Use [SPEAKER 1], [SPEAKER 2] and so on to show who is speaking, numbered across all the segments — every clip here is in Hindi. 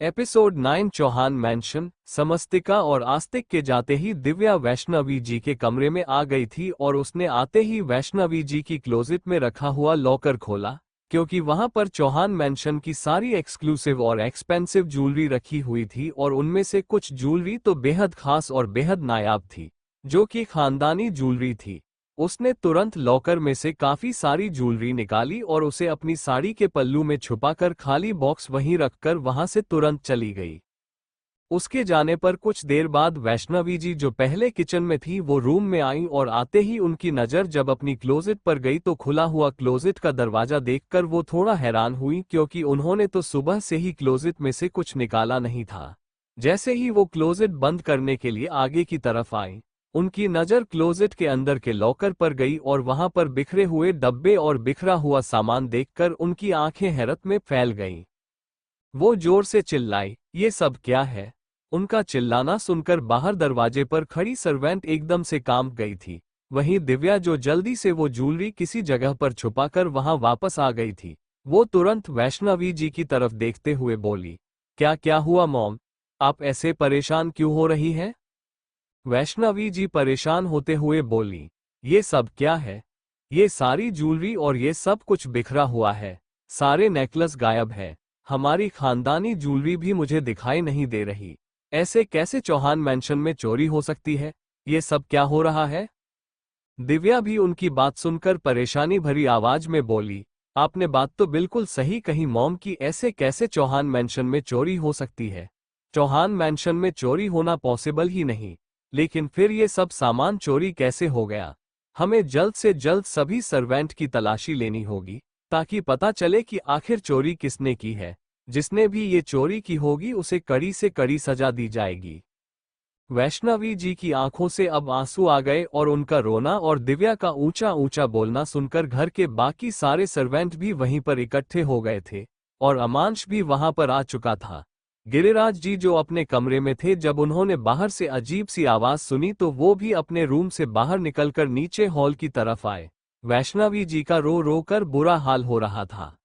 [SPEAKER 1] Episode 9 Chauhan mention. समस्तिका और आस्तिक के जाते ही दिव्या वैष्णवी जी के कमरे में आ गई थी और उसने आते ही वैष्णवी जी की क्लोजेट में रखा हुआ लॉकर खोला, क्योंकि वहां पर चौहान मैंशन की सारी एक्सक्लूसिव और एक्सपेंसिव ज्वेलरी रखी हुई थी और उनमें से कुछ ज्वेलरी तो बेहद खास और बेहद नायाब थी, जो कि खानदानी ज्वेलरी थी। उसने तुरंत लॉकर में से काफी सारी ज्वेलरी निकाली और उसे अपनी साड़ी के पल्लू में छुपाकर खाली बॉक्स वहीं रखकर वहां से तुरंत चली गई। उसके जाने पर कुछ देर बाद वैष्णवी जी जो पहले किचन में थी वो रूम में आई और आते ही उनकी नज़र जब अपनी क्लोजेट पर गई तो खुला हुआ क्लोजेट का दरवाजा देखकर वो थोड़ा हैरान हुई, क्योंकि उन्होंने तो सुबह से ही क्लोजेट में से कुछ निकाला नहीं था। जैसे ही वो क्लोजेट बंद करने के लिए आगे की तरफ आई, उनकी नज़र क्लोजेट के अंदर के लॉकर पर गई और वहां पर बिखरे हुए डब्बे और बिखरा हुआ सामान देखकर उनकी आंखें हैरत में फैल गईं। वो जोर से चिल्लाई, ये सब क्या है? उनका चिल्लाना सुनकर बाहर दरवाजे पर खड़ी सर्वेंट एकदम से कांप गई थी। वहीं दिव्या जो जल्दी से वो ज्वेलरी किसी जगह पर छुपाकर वहां वापस आ गई थी, वो तुरंत वैष्णवी जी की तरफ देखते हुए बोली, क्या क्या हुआ मॉम? आप ऐसे परेशान क्यों हो रही हैं? वैष्णवी जी परेशान होते हुए बोली, ये सब क्या है? ये सारी ज्वेलरी और ये सब कुछ बिखरा हुआ है, सारे नेकलेस गायब है, हमारी खानदानी ज्वेलरी भी मुझे दिखाई नहीं दे रही। ऐसे कैसे चौहान मैंशन में चोरी हो सकती है? ये सब क्या हो रहा है? दिव्या भी उनकी बात सुनकर परेशानी भरी आवाज में बोली, आपने बात तो बिल्कुल सही कही मॉम की, ऐसे कैसे चौहान मैंशन में चोरी हो सकती है? चौहान मैंशन में चोरी होना पॉसिबल ही नहीं, लेकिन फिर ये सब सामान चोरी कैसे हो गया? हमें जल्द से जल्द सभी सर्वेंट की तलाशी लेनी होगी, ताकि पता चले कि आखिर चोरी किसने की है। जिसने भी ये चोरी की होगी उसे कड़ी से कड़ी सजा दी जाएगी। वैष्णवी जी की आंखों से अब आंसू आ गए और उनका रोना और दिव्या का ऊंचा ऊंचा बोलना सुनकर घर के बाकी सारे सर्वेंट भी वहीं पर इकट्ठे हो गए थे और अमांश भी वहां पर आ चुका था। गिरिराज जी जो अपने कमरे में थे, जब उन्होंने बाहर से अजीब सी आवाज सुनी तो वो भी अपने रूम से बाहर निकलकर नीचे हॉल की तरफ आए। वैष्णवी जी का रो रो कर बुरा हाल हो रहा था।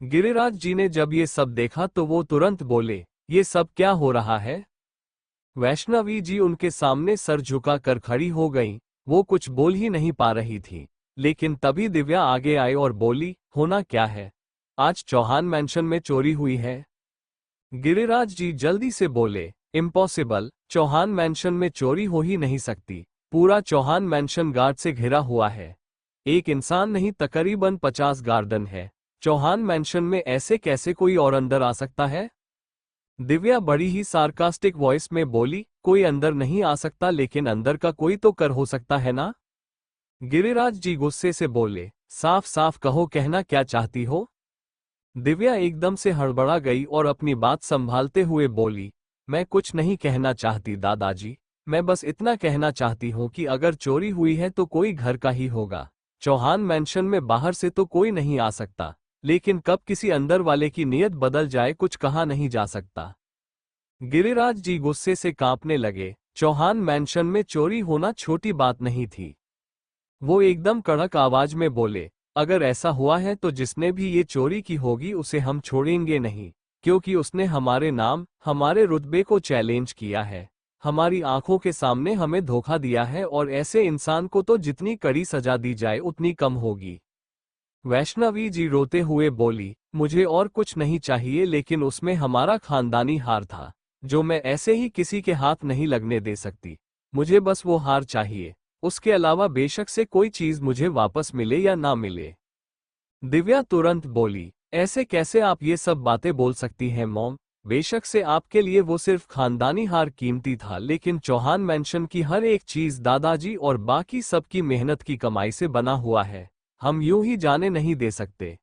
[SPEAKER 1] गिरिराज जी ने जब ये सब देखा तो वो तुरंत बोले, ये सब क्या हो रहा है? वैष्णवी जी उनके सामने सर झुका कर खड़ी हो गईं। वो कुछ बोल ही नहीं पा रही थी, लेकिन तभी दिव्या आगे आई और बोली, होना क्या है? आज चौहान मैंशन में चोरी हुई है? गिरिराज जी जल्दी से बोले, इम्पॉसिबल, चौहान मैंशन में चोरी हो ही नहीं सकती। पूरा चौहान मैंशन गार्ड से घिरा हुआ है। एक इंसान नहीं, तकरीबन 50 गार्डन है। चौहान मैंशन में ऐसे कैसे कोई और अंदर आ सकता है? दिव्या बड़ी ही सार्कास्टिक वॉइस में बोली, कोई अंदर नहीं आ सकता, लेकिन अंदर का कोई तो कर हो सकता है ना? गिरिराज जी गुस्से से बोले, साफ साफ कहो, कहना क्या चाहती हो? दिव्या एकदम से हड़बड़ा गई और अपनी बात संभालते हुए बोली, मैं कुछ नहीं कहना चाहती दादाजी, मैं बस इतना कहना चाहती हूँ कि अगर चोरी हुई है तो कोई घर का ही होगा। चौहान मैंशन में बाहर से तो कोई नहीं आ सकता, लेकिन कब किसी अंदर वाले की नीयत बदल जाए कुछ कहा नहीं जा सकता। गिरिराज जी गुस्से से कांपने लगे। चौहान मैंशन में चोरी होना छोटी बात नहीं थी। वो एकदम कड़क आवाज में बोले, अगर ऐसा हुआ है तो जिसने भी ये चोरी की होगी उसे हम छोड़ेंगे नहीं, क्योंकि उसने हमारे नाम, हमारे रुतबे को चैलेंज किया है, हमारी आंखों के सामने हमें धोखा दिया है, और ऐसे इंसान को तो जितनी कड़ी सजा दी जाए उतनी कम होगी। वैष्णवी जी रोते हुए बोली, मुझे और कुछ नहीं चाहिए, लेकिन उसमें हमारा खानदानी हार था, जो मैं ऐसे ही किसी के हाथ नहीं लगने दे सकती। मुझे बस वो हार चाहिए, उसके अलावा बेशक से कोई चीज मुझे वापस मिले या ना मिले। दिव्या तुरंत बोली, ऐसे कैसे आप ये सब बातें बोल सकती हैं मॉम? बेशक से आपके लिए वो सिर्फ खानदानी हार कीमती था, लेकिन चौहान मैंशन की हर एक चीज दादाजी और बाकी सबकी मेहनत की कमाई से बना हुआ है, हम यूं ही जाने नहीं दे सकते।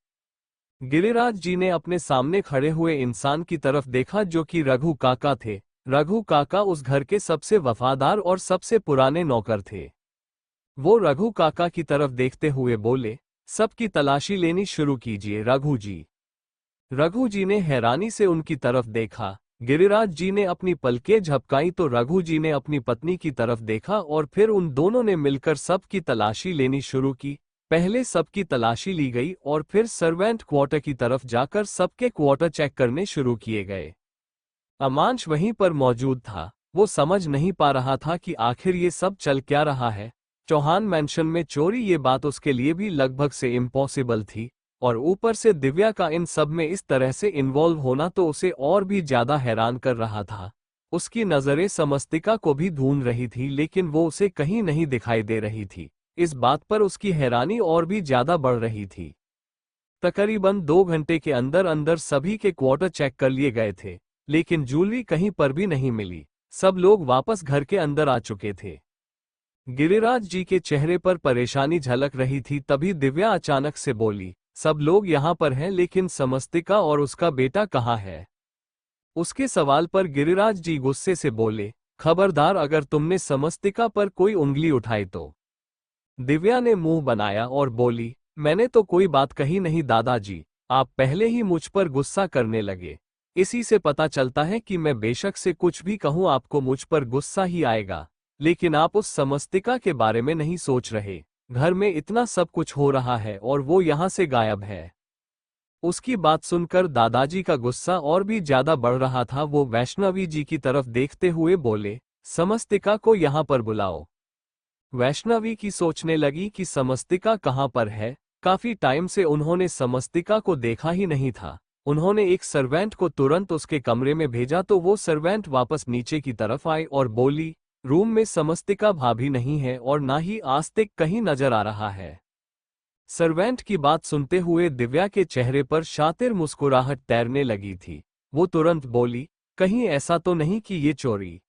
[SPEAKER 1] गिरिराज जी ने अपने सामने खड़े हुए इंसान की तरफ देखा, जो कि रघु काका थे। रघु काका उस घर के सबसे वफादार और सबसे पुराने नौकर थे। वो रघु काका की तरफ देखते हुए बोले, सबकी तलाशी लेनी शुरू कीजिए रघु जी। रघु जी ने हैरानी से उनकी तरफ देखा। गिरिराज जी ने अपनी पलकें झपकाई तो रघु जी ने अपनी पत्नी की तरफ देखा और फिर उन दोनों ने मिलकर सबकी तलाशी लेनी शुरू की। पहले सबकी तलाशी ली गई और फिर सर्वेंट क्वार्टर की तरफ जाकर सबके क्वार्टर चेक करने शुरू किए गए। अमांश वहीं पर मौजूद था। वो समझ नहीं पा रहा था कि आखिर ये सब चल क्या रहा है। चौहान मैंशन में चोरी, ये बात उसके लिए भी लगभग से इम्पॉसिबल थी, और ऊपर से दिव्या का इन सब में इस तरह से इन्वॉल्व होना तो उसे और भी ज्यादा हैरान कर रहा था। उसकी नजरें समस्तिका को भी ढूंढ रही थी, लेकिन वो उसे कहीं नहीं दिखाई दे रही थी। इस बात पर उसकी हैरानी और भी ज्यादा बढ़ रही थी। तकरीबन 2 घंटे के अंदर अंदर सभी के क्वार्टर चेक कर लिए गए थे, लेकिन ज्वेलरी कहीं पर भी नहीं मिली। सब लोग वापस घर के अंदर आ चुके थे। गिरिराज जी के चेहरे पर परेशानी झलक रही थी। तभी दिव्या अचानक से बोली, सब लोग यहाँ पर हैं, लेकिन समस्तिका और उसका बेटा कहाँ है? उसके सवाल पर गिरिराज जी गुस्से से बोले, खबरदार, अगर तुमने समस्तिका पर कोई उंगली उठाई तो। दिव्या ने मुंह बनाया और बोली, मैंने तो कोई बात कही नहीं दादाजी, आप पहले ही मुझ पर गुस्सा करने लगे। इसी से पता चलता है कि मैं बेशक से कुछ भी कहूं आपको मुझ पर गुस्सा ही आएगा। लेकिन आप उस समस्तिका के बारे में नहीं सोच रहे। घर में इतना सब कुछ हो रहा है और वो यहां से गायब है। उसकी बात सुनकर दादाजी का गुस्सा और भी ज्यादा बढ़ रहा था। वो वैष्णवी जी की तरफ देखते हुए बोले, समस्तिका को यहाँ पर बुलाओ। वैष्णवी की सोचने लगी कि समस्तिका कहाँ पर है। काफी टाइम से उन्होंने समस्तिका को देखा ही नहीं था। उन्होंने एक सर्वेंट को तुरंत उसके कमरे में भेजा तो वो सर्वेंट वापस नीचे की तरफ आई और बोली, रूम में समस्तिका भाभी नहीं है और ना ही आस्तिक कहीं नजर आ रहा है। सर्वेंट की बात सुनते हुए दिव्या के चेहरे पर शातिर मुस्कुराहट तैरने लगी थी। वो तुरंत बोली, कहीं ऐसा तो नहीं कि ये चोरी?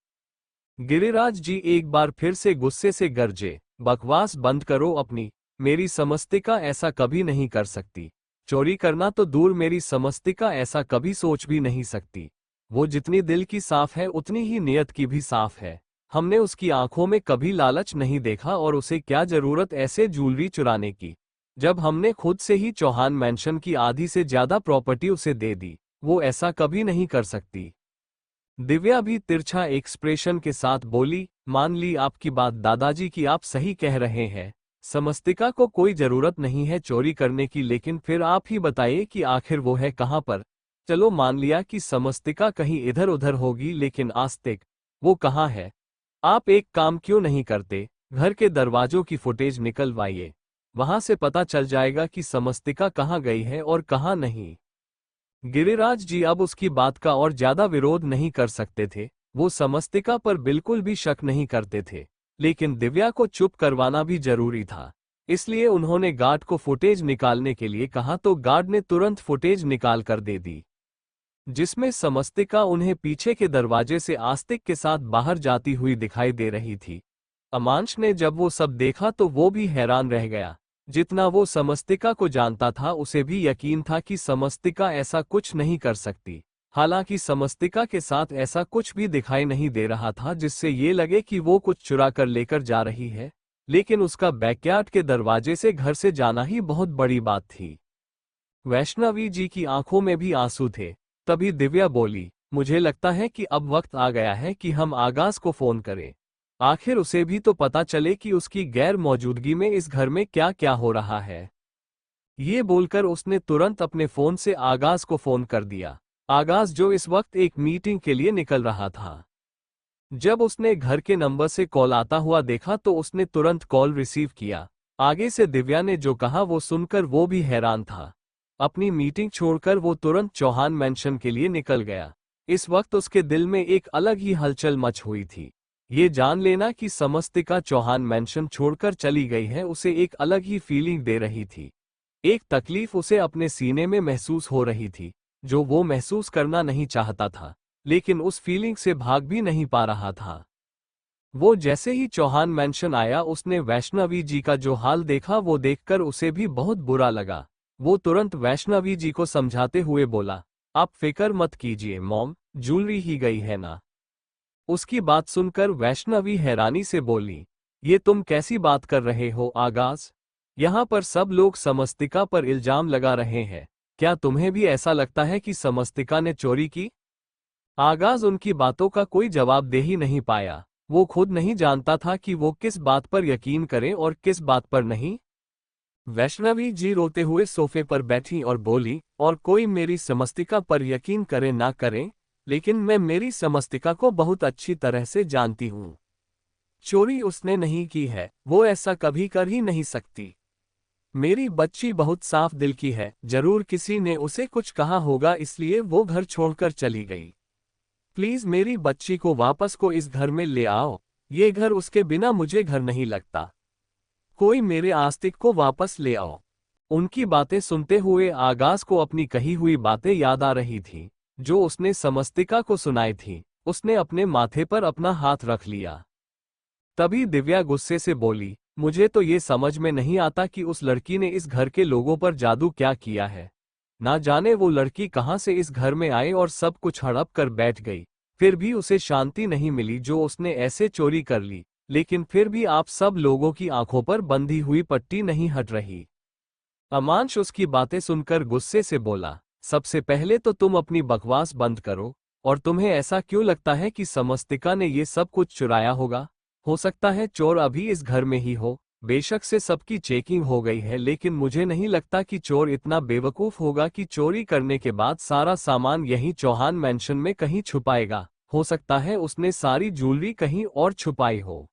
[SPEAKER 1] गिरिराज जी एक बार फिर से गुस्से से गरजे, बकवास बंद करो अपनी। मेरी समस्तिका ऐसा कभी नहीं कर सकती। चोरी करना तो दूर, मेरी समस्तिका ऐसा कभी सोच भी नहीं सकती। वो जितनी दिल की साफ है उतनी ही नियत की भी साफ है। हमने उसकी आंखों में कभी लालच नहीं देखा, और उसे क्या जरूरत ऐसे ज्वेलरी चुराने की, जब हमने खुद से ही चौहान मैंशन की आधी से ज्यादा प्रॉपर्टी उसे दे दी। वो ऐसा कभी नहीं कर सकती। दिव्या भी तिरछा एक्सप्रेशन के साथ बोली, मान ली आपकी बात दादाजी की, आप सही कह रहे हैं। समस्तिका को कोई जरूरत नहीं है चोरी करने की, लेकिन फिर आप ही बताइए कि आखिर वो है कहाँ पर? चलो मान लिया कि समस्तिका कहीं इधर उधर होगी, लेकिन आस्तिक वो कहाँ है? आप एक काम क्यों नहीं करते, घर के दरवाजों की फुटेज निकलवाइए। वहां से पता चल जाएगा कि समस्तिका कहाँ गई है और कहाँ नहीं। गिरिराज जी अब उसकी बात का और ज्यादा विरोध नहीं कर सकते थे। वो समस्तिका पर बिल्कुल भी शक नहीं करते थे, लेकिन दिव्या को चुप करवाना भी जरूरी था। इसलिए उन्होंने गार्ड को फुटेज निकालने के लिए कहा तो गार्ड ने तुरंत फुटेज निकाल कर दे दी, जिसमें समस्तिका उन्हें पीछे के दरवाजे से आस्तिक के साथ बाहर जाती हुई दिखाई दे रही थी। अमांश ने जब वो सब देखा तो वो भी हैरान रह गया। जितना वो समस्तिका को जानता था, उसे भी यकीन था कि समस्तिका ऐसा कुछ नहीं कर सकती। हालांकि समस्तिका के साथ ऐसा कुछ भी दिखाई नहीं दे रहा था जिससे ये लगे कि वो कुछ चुरा कर लेकर जा रही है, लेकिन उसका बैकयार्ड के दरवाजे से घर से जाना ही बहुत बड़ी बात थी। वैष्णवी जी की आंखों में भी आंसू थे। तभी दिव्या बोली, मुझे लगता है कि अब वक्त आ गया है कि हम आगाज को फोन करें। आखिर उसे भी तो पता चले कि उसकी गैर मौजूदगी में इस घर में क्या क्या हो रहा है। ये बोलकर उसने तुरंत अपने फोन से आगाज को फोन कर दिया। आगाज जो इस वक्त एक मीटिंग के लिए निकल रहा था। जब उसने घर के नंबर से कॉल आता हुआ देखा तो उसने तुरंत कॉल रिसीव किया। आगे से दिव्या ने जो कहा वो सुनकर वो भी हैरान था। अपनी मीटिंग छोड़कर वो तुरंत चौहान मैंशन के लिए निकल गया। इस वक्त उसके दिल में एक अलग ही हलचल मच हुई थी। ये जान लेना कि समस्तिका चौहान मैंशन छोड़कर चली गई है उसे एक अलग ही फीलिंग दे रही थी। एक तकलीफ उसे अपने सीने में महसूस हो रही थी, जो वो महसूस करना नहीं चाहता था, लेकिन उस फीलिंग से भाग भी नहीं पा रहा था। वो जैसे ही चौहान मैंशन आया, उसने वैष्णवी जी का जो हाल देखा वो देखकर उसे भी बहुत बुरा लगा। वो तुरंत वैष्णवी जी को समझाते हुए बोला, आप फिक्र मत कीजिए मॉम, ज्वेलरी ही गई है ना। उसकी बात सुनकर वैष्णवी हैरानी से बोली, ये तुम कैसी बात कर रहे हो आगाज? यहाँ पर सब लोग समस्तिका पर इल्जाम लगा रहे हैं। क्या तुम्हें भी ऐसा लगता है कि समस्तिका ने चोरी की? आगाज उनकी बातों का कोई जवाब दे ही नहीं पाया। वो खुद नहीं जानता था कि वो किस बात पर यकीन करें और किस बात पर नहीं। वैष्णवी जी रोते हुए सोफे पर बैठी और बोली, और कोई मेरी समस्तिका पर यकीन करे ना करे, लेकिन मैं मेरी समस्तिका को बहुत अच्छी तरह से जानती हूँ। चोरी उसने नहीं की है, वो ऐसा कभी कर ही नहीं सकती। मेरी बच्ची बहुत साफ दिल की है, जरूर किसी ने उसे कुछ कहा होगा इसलिए वो घर छोड़कर चली गई। प्लीज मेरी बच्ची को वापस को इस घर में ले आओ, ये घर उसके बिना मुझे घर नहीं लगता। कोई मेरे आस्तिक को वापस ले आओ। उनकी बातें सुनते हुए आगाज को अपनी कही हुई बातें याद आ रही थी, जो उसने समस्तिका को सुनाई थी। उसने अपने माथे पर अपना हाथ रख लिया। तभी दिव्या गुस्से से बोली, मुझे तो ये समझ में नहीं आता कि उस लड़की ने इस घर के लोगों पर जादू क्या किया है। ना जाने वो लड़की कहाँ से इस घर में आई और सब कुछ हड़प कर बैठ गई। फिर भी उसे शांति नहीं मिली जो उसने ऐसे चोरी कर ली। लेकिन फिर भी आप सब लोगों की आंखों पर बंधी हुई पट्टी नहीं हट रही। अमांश उसकी बातें सुनकर गुस्से से बोला, सबसे पहले तो तुम अपनी बकवास बंद करो। और तुम्हें ऐसा क्यों लगता है कि समस्तिका ने ये सब कुछ चुराया होगा? हो सकता है चोर अभी इस घर में ही हो। बेशक से सबकी चेकिंग हो गई है, लेकिन मुझे नहीं लगता कि चोर इतना बेवकूफ होगा कि चोरी करने के बाद सारा सामान यहीं चौहान मैंशन में कहीं छुपाएगा। हो सकता है उसने सारी ज्वेलरी कहीं और छुपाई हो।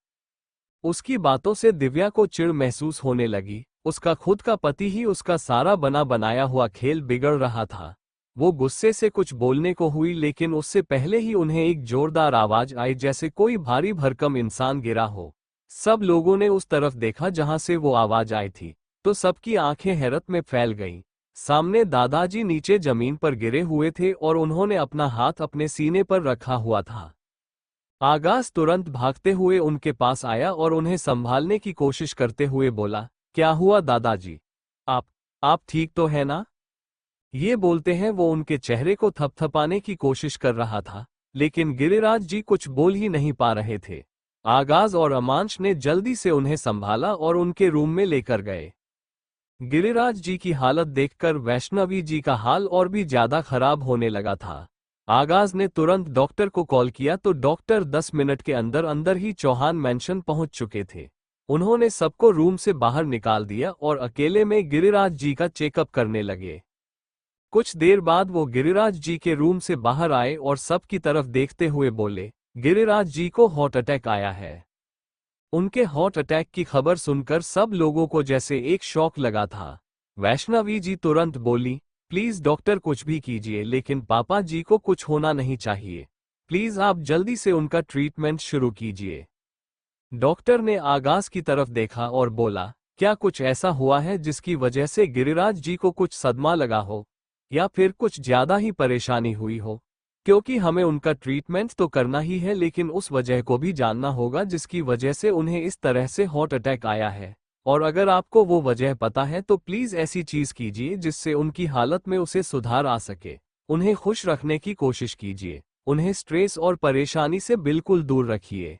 [SPEAKER 1] उसकी बातों से दिव्या को चिढ़ महसूस होने लगी। उसका खुद का पति ही उसका सारा बना बनाया हुआ खेल बिगड़ रहा था। वो गुस्से से कुछ बोलने को हुई, लेकिन उससे पहले ही उन्हें एक जोरदार आवाज आई, जैसे कोई भारी भरकम इंसान गिरा हो। सब लोगों ने उस तरफ देखा जहां से वो आवाज आई थी, तो सबकी आंखें हैरत में फैल गईं। सामने दादाजी नीचे जमीन पर गिरे हुए थे और उन्होंने अपना हाथ अपने सीने पर रखा हुआ था। आगाज तुरंत भागते हुए उनके पास आया और उन्हें संभालने की कोशिश करते हुए बोला, क्या हुआ दादाजी? आप ठीक तो है ना? ये बोलते हैं वो उनके चेहरे को थपथपाने की कोशिश कर रहा था, लेकिन गिरिराज जी कुछ बोल ही नहीं पा रहे थे। आगाज और अमांश ने जल्दी से उन्हें संभाला और उनके रूम में लेकर गए। गिरिराज जी की हालत देखकर वैष्णवी जी का हाल और भी ज्यादा खराब होने लगा था। आगाज ने तुरंत डॉक्टर को कॉल किया तो डॉक्टर 10 मिनट के अंदर अंदर ही चौहान मैंशन पहुंच चुके थे। उन्होंने सबको रूम से बाहर निकाल दिया और अकेले में गिरिराज जी का चेकअप करने लगे। कुछ देर बाद वो गिरिराज जी के रूम से बाहर आए और सबकी तरफ देखते हुए बोले, गिरिराज जी को हार्ट अटैक आया है। उनके हार्ट अटैक की खबर सुनकर सब लोगों को जैसे एक शॉक लगा था। वैष्णवी जी तुरंत बोली, प्लीज डॉक्टर कुछ भी कीजिए, लेकिन पापा जी को कुछ होना नहीं चाहिए। प्लीज आप जल्दी से उनका ट्रीटमेंट शुरू कीजिए। डॉक्टर ने आगाज की तरफ देखा और बोला, क्या कुछ ऐसा हुआ है जिसकी वजह से गिरिराज जी को कुछ सदमा लगा हो, या फिर कुछ ज्यादा ही परेशानी हुई हो? क्योंकि हमें उनका ट्रीटमेंट तो करना ही है, लेकिन उस वजह को भी जानना होगा जिसकी वजह से उन्हें इस तरह से हार्ट अटैक आया है। और अगर आपको वो वजह पता है तो प्लीज ऐसी चीज कीजिए जिससे उनकी हालत में उसे सुधार आ सके। उन्हें खुश रखने की कोशिश कीजिए। उन्हें स्ट्रेस और परेशानी से बिल्कुल दूर रखिए।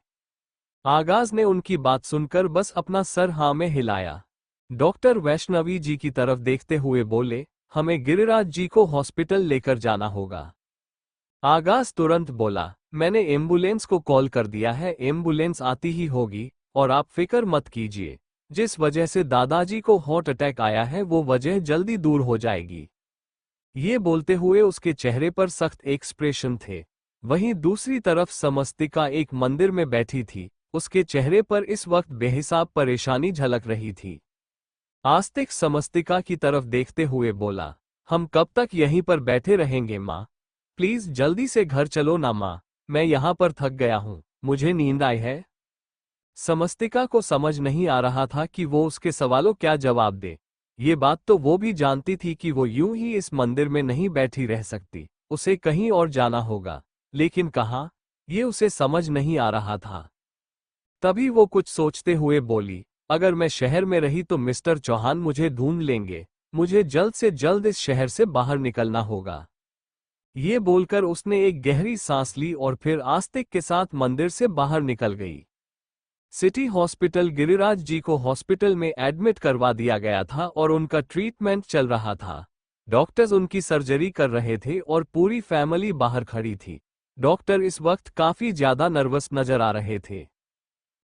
[SPEAKER 1] आगाज ने उनकी बात सुनकर बस अपना सर हाँ में हिलाया। डॉक्टर वैष्णवी जी की तरफ देखते हुए बोले, हमें गिरिराज जी को हॉस्पिटल लेकर जाना होगा। आगाज तुरंत बोला, मैंने एम्बुलेंस को कॉल कर दिया है, एम्बुलेंस आती ही होगी और आप फिक्र मत कीजिए। जिस वजह से दादाजी को हार्ट अटैक आया है वो वजह जल्दी दूर हो जाएगी। ये बोलते हुए उसके चेहरे पर सख्त एक्सप्रेशन थे। वहीं दूसरी तरफ समस्तिका एक मंदिर में बैठी थी। उसके चेहरे पर इस वक्त बेहिसाब परेशानी झलक रही थी। आस्तिक समस्तिका की तरफ देखते हुए बोला, हम कब तक यहीं पर बैठे रहेंगे माँ? प्लीज जल्दी से घर चलो ना माँ, मैं यहाँ पर थक गया हूँ, मुझे नींद आई है। समस्तिका को समझ नहीं आ रहा था कि वो उसके सवालों क्या जवाब दे। ये बात तो वो भी जानती थी कि वो यूं ही इस मंदिर में नहीं बैठी रह सकती, उसे कहीं और जाना होगा, लेकिन कहाँ, ये उसे समझ नहीं आ रहा था। तभी वो कुछ सोचते हुए बोली, अगर मैं शहर में रही तो मिस्टर चौहान मुझे ढूंढ लेंगे, मुझे जल्द से जल्द इस शहर से बाहर निकलना होगा। ये बोलकर उसने एक गहरी सांस ली और फिर आस्तिक के साथ मंदिर से बाहर निकल गई। सिटी हॉस्पिटल गिरिराज जी को हॉस्पिटल में एडमिट करवा दिया गया था और उनका ट्रीटमेंट चल रहा था। डॉक्टर्स उनकी सर्जरी कर रहे थे और पूरी फैमिली बाहर खड़ी थी। डॉक्टर इस वक्त काफी ज्यादा नर्वस नजर आ रहे थे।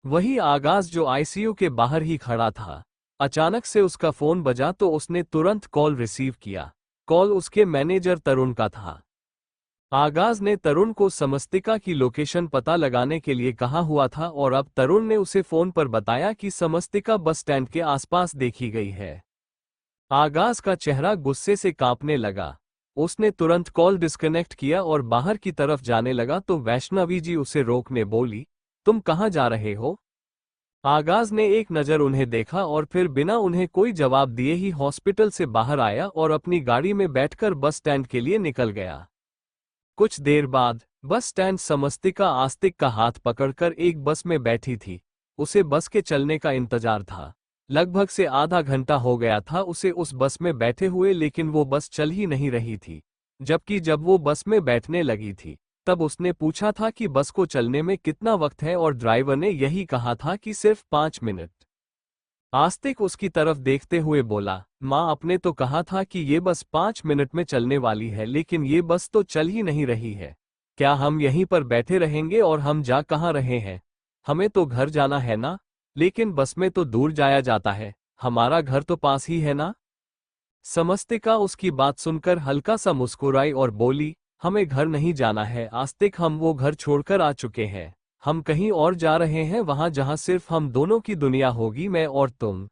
[SPEAKER 1] वही आगाज जो आईसीयू के बाहर ही खड़ा था। अचानक से उसका फोन बजा तो उसने तुरंत कॉल रिसीव किया। कॉल उसके मैनेजर तरुण का था। आगाज ने तरुण को समस्तिका की लोकेशन पता लगाने के लिए कहा हुआ था और अब तरुण ने उसे फोन पर बताया कि समस्तिका बस स्टैंड के आसपास देखी गई है। आगाज का चेहरा गुस्से से कांपने लगा। उसने तुरंत कॉल डिस्कनेक्ट किया और बाहर की तरफ जाने लगा तो वैष्णवी जी उसे रोकने बोली, तुम कहाँ जा रहे हो? आगाज ने एक नज़र उन्हें देखा और फिर बिना उन्हें कोई जवाब दिए ही हॉस्पिटल से बाहर आया और अपनी गाड़ी में बैठकर बस स्टैंड के लिए निकल गया। कुछ देर बाद बस स्टैंड समस्तिका आस्तिक का हाथ पकड़कर एक बस में बैठी थी। उसे बस के चलने का इंतजार था। लगभग से आधा घंटा हो गया था उसे उस बस में बैठे हुए, लेकिन वो बस चल ही नहीं रही थी। जबकि जब वो बस में बैठने लगी थी तब उसने पूछा था कि बस को चलने में कितना वक्त है और ड्राइवर ने यही कहा था कि सिर्फ 5 मिनट। आस्तिक उसकी तरफ देखते हुए बोला, माँ आपने तो कहा था कि ये बस 5 मिनट में चलने वाली है, लेकिन ये बस तो चल ही नहीं रही है। क्या हम यहीं पर बैठे रहेंगे और हम जा कहाँ रहे हैं? हमें तो घर जाना है ना? लेकिन बस में तो दूर जाया जाता है, हमारा घर तो पास ही है ना? समस्तिका उसकी बात सुनकर हल्का सा मुस्कुराई और बोली, हमें घर नहीं जाना है आस्तिक, हम वो घर छोड़कर आ चुके हैं। हम कहीं और जा रहे हैं, वहां जहां सिर्फ हम दोनों की दुनिया होगी, मैं और तुम।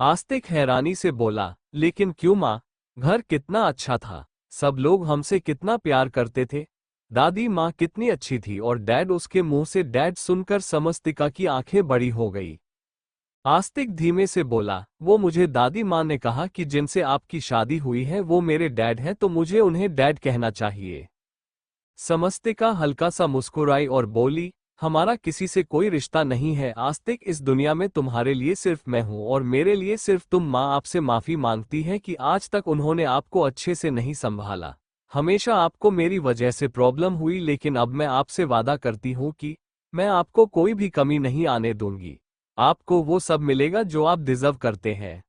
[SPEAKER 1] आस्तिक हैरानी से बोला, लेकिन क्यों माँ? घर कितना अच्छा था, सब लोग हमसे कितना प्यार करते थे, दादी माँ कितनी अच्छी थी और डैड, उसके मुंह से डैड सुनकर समस्तिका की आंखें बड़ी हो गई। आस्तिक धीमे से बोला, वो मुझे दादी माँ ने कहा कि जिनसे आपकी शादी हुई है वो मेरे डैड हैं, तो मुझे उन्हें डैड कहना चाहिए। समस्तिका हल्का सा मुस्कुराई और बोली, हमारा किसी से कोई रिश्ता नहीं है आस्तिक, इस दुनिया में तुम्हारे लिए सिर्फ मैं हूँ और मेरे लिए सिर्फ तुम। माँ आपसे माफी मांगती है कि आज तक उन्होंने आपको अच्छे से नहीं संभाला। हमेशा आपको मेरी वजह से प्रॉब्लम हुई, लेकिन अब मैं आपसे वादा करती हूँ कि मैं आपको कोई भी कमी नहीं आने दूंगी। आपको वो सब मिलेगा जो आप डिजर्व करते हैं।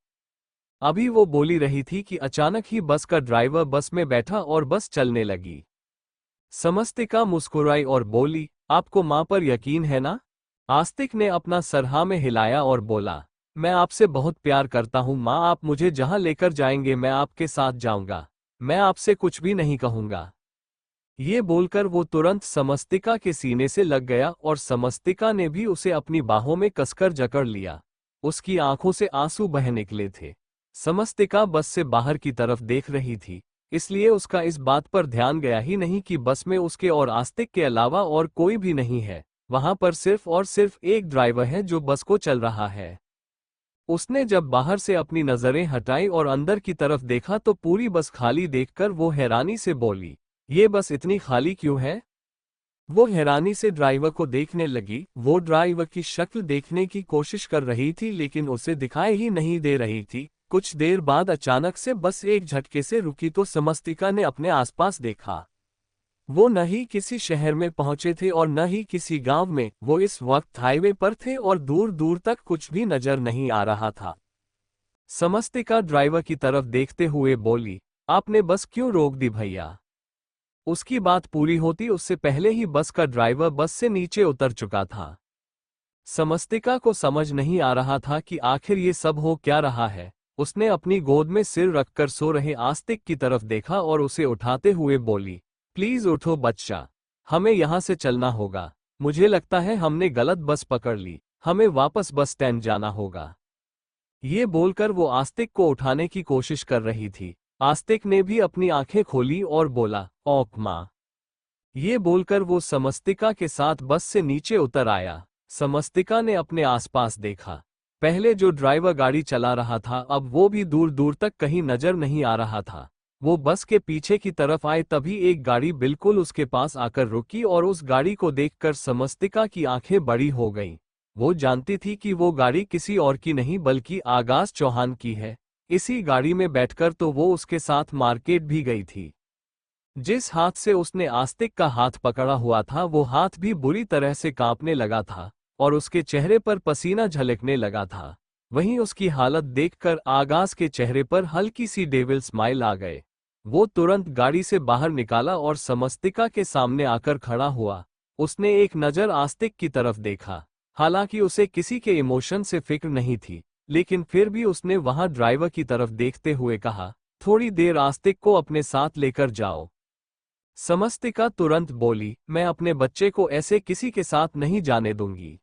[SPEAKER 1] अभी वो बोली रही थी कि अचानक ही बस का ड्राइवर बस में बैठा और बस चलने लगी। समस्तिका मुस्कुराई और बोली, आपको माँ पर यकीन है ना? आस्तिक ने अपना सर हाँ में हिलाया और बोला, मैं आपसे बहुत प्यार करता हूँ माँ, आप मुझे जहाँ लेकर जाएंगे मैं आपके साथ जाऊंगा, मैं आपसे कुछ भी नहीं कहूंगा। ये बोलकर वो तुरंत समस्तिका के सीने से लग गया और समस्तिका ने भी उसे अपनी बाहों में कसकर जकड़ लिया। उसकी आंखों से आंसू बह निकले थे। समस्तिका बस से बाहर की तरफ देख रही थी, इसलिए उसका इस बात पर ध्यान गया ही नहीं कि बस में उसके और आस्तिक के अलावा और कोई भी नहीं है। वहां पर सिर्फ और सिर्फ एक ड्राइवर है जो बस को चल रहा है। उसने जब बाहर से अपनी नजरें हटाई और अंदर की तरफ देखा तो पूरी बस खाली देखकर वो हैरानी से बोली, ये बस इतनी खाली क्यों है? वो हैरानी से ड्राइवर को देखने लगी। वो ड्राइवर की शक्ल देखने की कोशिश कर रही थी लेकिन उसे दिखाई ही नहीं दे रही थी। कुछ देर बाद अचानक से बस एक झटके से रुकी तो समस्तिका ने अपने आसपास देखा। वो न ही किसी शहर में पहुंचे थे और न ही किसी गांव में, वो इस वक्त हाईवे पर थे और दूर दूर तक कुछ भी नजर नहीं आ रहा था। समस्तिका ड्राइवर की तरफ देखते हुए बोली, आपने बस क्यों रोक दी भैया? उसकी बात पूरी होती उससे पहले ही बस का ड्राइवर बस से नीचे उतर चुका था। समस्तिका को समझ नहीं आ रहा था कि आखिर ये सब हो क्या रहा है। उसने अपनी गोद में सिर रखकर सो रहे आस्तिक की तरफ देखा और उसे उठाते हुए बोली, प्लीज उठो बच्चा, हमें यहाँ से चलना होगा। मुझे लगता है हमने गलत बस पकड़ ली, हमें वापस बस स्टैंड जाना होगा। ये बोलकर वो आस्तिक को उठाने की कोशिश कर रही थी। आस्तिक ने भी अपनी आंखें खोली और बोला, औक माँ। ये बोलकर वो समस्तिका के साथ बस से नीचे उतर आया। समस्तिका ने अपने आसपास देखा। पहले जो ड्राइवर गाड़ी चला रहा था अब वो भी दूर दूर तक कहीं नजर नहीं आ रहा था। वो बस के पीछे की तरफ आए तभी एक गाड़ी बिल्कुल उसके पास आकर रुकी और उस गाड़ी को देखकर समस्तिका की आंखें बड़ी हो गईं। वो जानती थी कि वो गाड़ी किसी और की नहीं बल्कि आगाज चौहान की है। इसी गाड़ी में बैठकर तो वो उसके साथ मार्केट भी गई थी। जिस हाथ से उसने आस्तिक का हाथ पकड़ा हुआ था वो हाथ भी बुरी तरह से कांपने लगा था और उसके चेहरे पर पसीना झलकने लगा था। वहीं उसकी हालत देखकर आगाज के चेहरे पर हल्की सी डेविल स्माइल आ गए। वो तुरंत गाड़ी से बाहर निकाला और समस्तिका के सामने आकर खड़ा हुआ। उसने एक नज़र आस्तिक की तरफ देखा। हालांकि उसे किसी के इमोशन से फिक्र नहीं थी, लेकिन फिर भी उसने वहां ड्राइवर की तरफ देखते हुए कहा, थोड़ी देर आस्तिक को अपने साथ लेकर जाओ। समस्तिका तुरंत बोली, मैं अपने बच्चे को ऐसे किसी के साथ नहीं जाने दूंगी।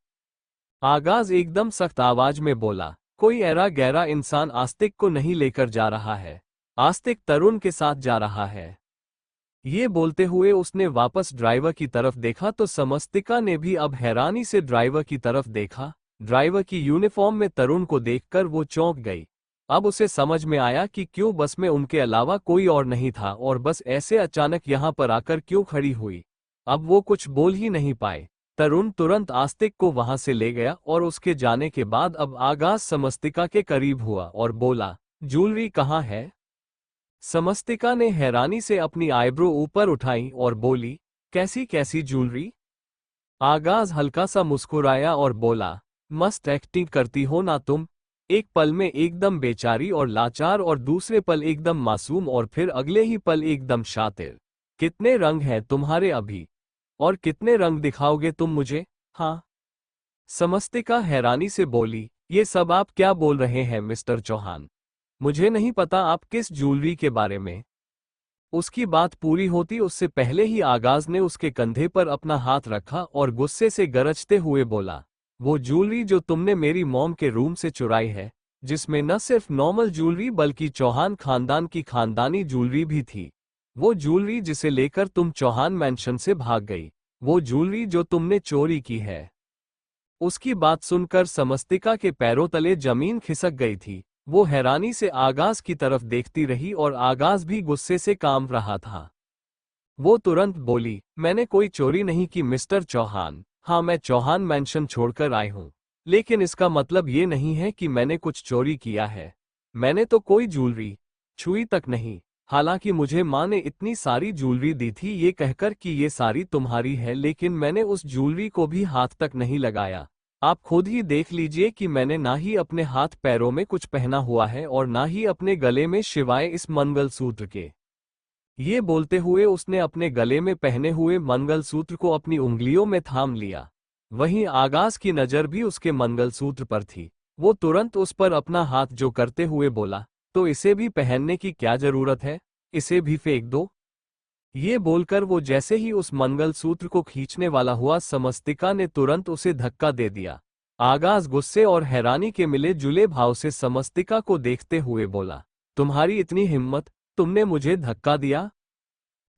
[SPEAKER 1] आगाज एकदम सख्त आवाज में बोला, कोई ऐरा गहरा इंसान आस्तिक को नहीं लेकर जा रहा है। आस्तिक तरुण के साथ जा रहा है। ये बोलते हुए उसने वापस ड्राइवर की तरफ देखा तो समस्तिका ने भी अब हैरानी से ड्राइवर की तरफ देखा। ड्राइवर की यूनिफॉर्म में तरुण को देखकर वो चौंक गई। अब उसे समझ में आया कि क्यों बस में उनके अलावा कोई और नहीं था और बस ऐसे अचानक यहाँ पर आकर क्यों खड़ी हुई। अब वो कुछ बोल ही नहीं पाए। तरुण तुरंत आस्तिक को वहां से ले गया और उसके जाने के बाद अब आगाज समस्तिका के करीब हुआ और बोला, ज्वेलरी कहाँ है? समस्तिका ने हैरानी से अपनी आईब्रो ऊपर उठाई और बोली, कैसी कैसी ज्वेलरी? आगाज हल्का सा मुस्कुराया और बोला, मस्त एक्टिंग करती हो ना तुम। एक पल में एकदम बेचारी और लाचार और दूसरे पल एकदम मासूम और फिर अगले ही पल एकदम शातिर। कितने रंग हैं तुम्हारे अभी? और कितने रंग दिखाओगे तुम मुझे? हाँ। समस्तिका हैरानी से बोली, ये सब आप क्या बोल रहे हैं मिस्टर चौहान? मुझे नहीं पता आप किस ज्वेलरी के बारे में। उसकी बात पूरी होती उससे पहले ही आगाज ने उसके कंधे पर अपना हाथ रखा और गुस्से से गरजते हुए बोला, वो ज्वेलरी जो तुमने मेरी मॉम के रूम से चुराई है, जिसमें न सिर्फ नॉर्मल ज्वेलरी बल्कि चौहान खानदान की खानदानी ज्वेलरी भी थी। वो ज्वेलरी जिसे लेकर तुम चौहान मैंशन से भाग गई। वो ज्वेलरी जो तुमने चोरी की है। उसकी बात सुनकर समस्तिका के पैरों तले जमीन खिसक गई थी। वो हैरानी से आगाज की तरफ देखती रही और आगाज भी गुस्से से कांप रहा था। वो तुरंत बोली, मैंने कोई चोरी नहीं की मिस्टर चौहान। हाँ, मैं चौहान मैंशन छोड़कर आई हूँ, लेकिन इसका मतलब ये नहीं है कि मैंने कुछ चोरी किया है। मैंने तो कोई ज्वेलरी छुई तक नहीं। हालांकि मुझे माँ ने इतनी सारी ज्वेलरी दी थी ये कहकर कि ये सारी तुम्हारी है, लेकिन मैंने उस ज्वेलरी को भी हाथ तक नहीं लगाया। आप खुद ही देख लीजिए कि मैंने ना ही अपने हाथ पैरों में कुछ पहना हुआ है और ना ही अपने गले में सिवाय इस मंगलसूत्र के। ये बोलते हुए उसने अपने गले में पहने हुए मंगलसूत्र को अपनी उंगलियों में थाम लिया। वहीं आगाज की नजर भी उसके मंगलसूत्र पर थी। वो तुरंत उस पर अपना हाथ जो करते हुए बोला, तो इसे भी पहनने की क्या जरूरत है? इसे भी फेंक दो। ये बोलकर वो जैसे ही उस मंगलसूत्र को खींचने वाला हुआ, समस्तिका ने तुरंत उसे धक्का दे दिया। आगाज गुस्से और हैरानी के मिले जुले भाव से समस्तिका को देखते हुए बोला, तुम्हारी इतनी हिम्मत, तुमने मुझे धक्का दिया?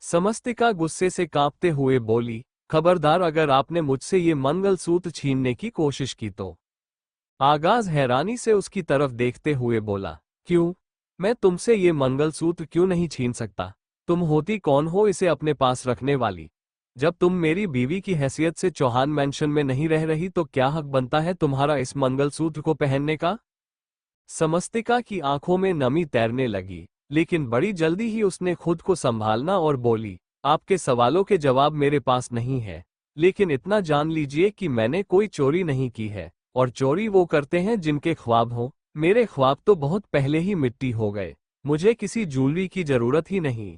[SPEAKER 1] समस्तिका गुस्से से कांपते हुए बोली, खबरदार अगर आपने मुझसे ये मंगलसूत्र छीनने की कोशिश की तो। आगाज हैरानी से उसकी तरफ देखते हुए बोला, क्यों? मैं तुमसे ये मंगलसूत्र क्यों नहीं छीन सकता? तुम होती कौन हो इसे अपने पास रखने वाली? जब तुम मेरी बीवी की हैसियत से चौहान मैंशन में नहीं रह रही तो क्या हक बनता है तुम्हारा इस मंगलसूत्र को पहनने का? समस्तिका की आंखों में नमी तैरने लगी, लेकिन बड़ी जल्दी ही उसने खुद को संभालना और बोली, आपके सवालों के जवाब मेरे पास नहीं है, लेकिन इतना जान लीजिए कि मैंने कोई चोरी नहीं की है, और चोरी वो करते हैं जिनके ख्वाब हों। मेरे ख्वाब तो बहुत पहले ही मिट्टी हो गए। मुझे किसी ज्वेलरी की जरूरत ही नहीं।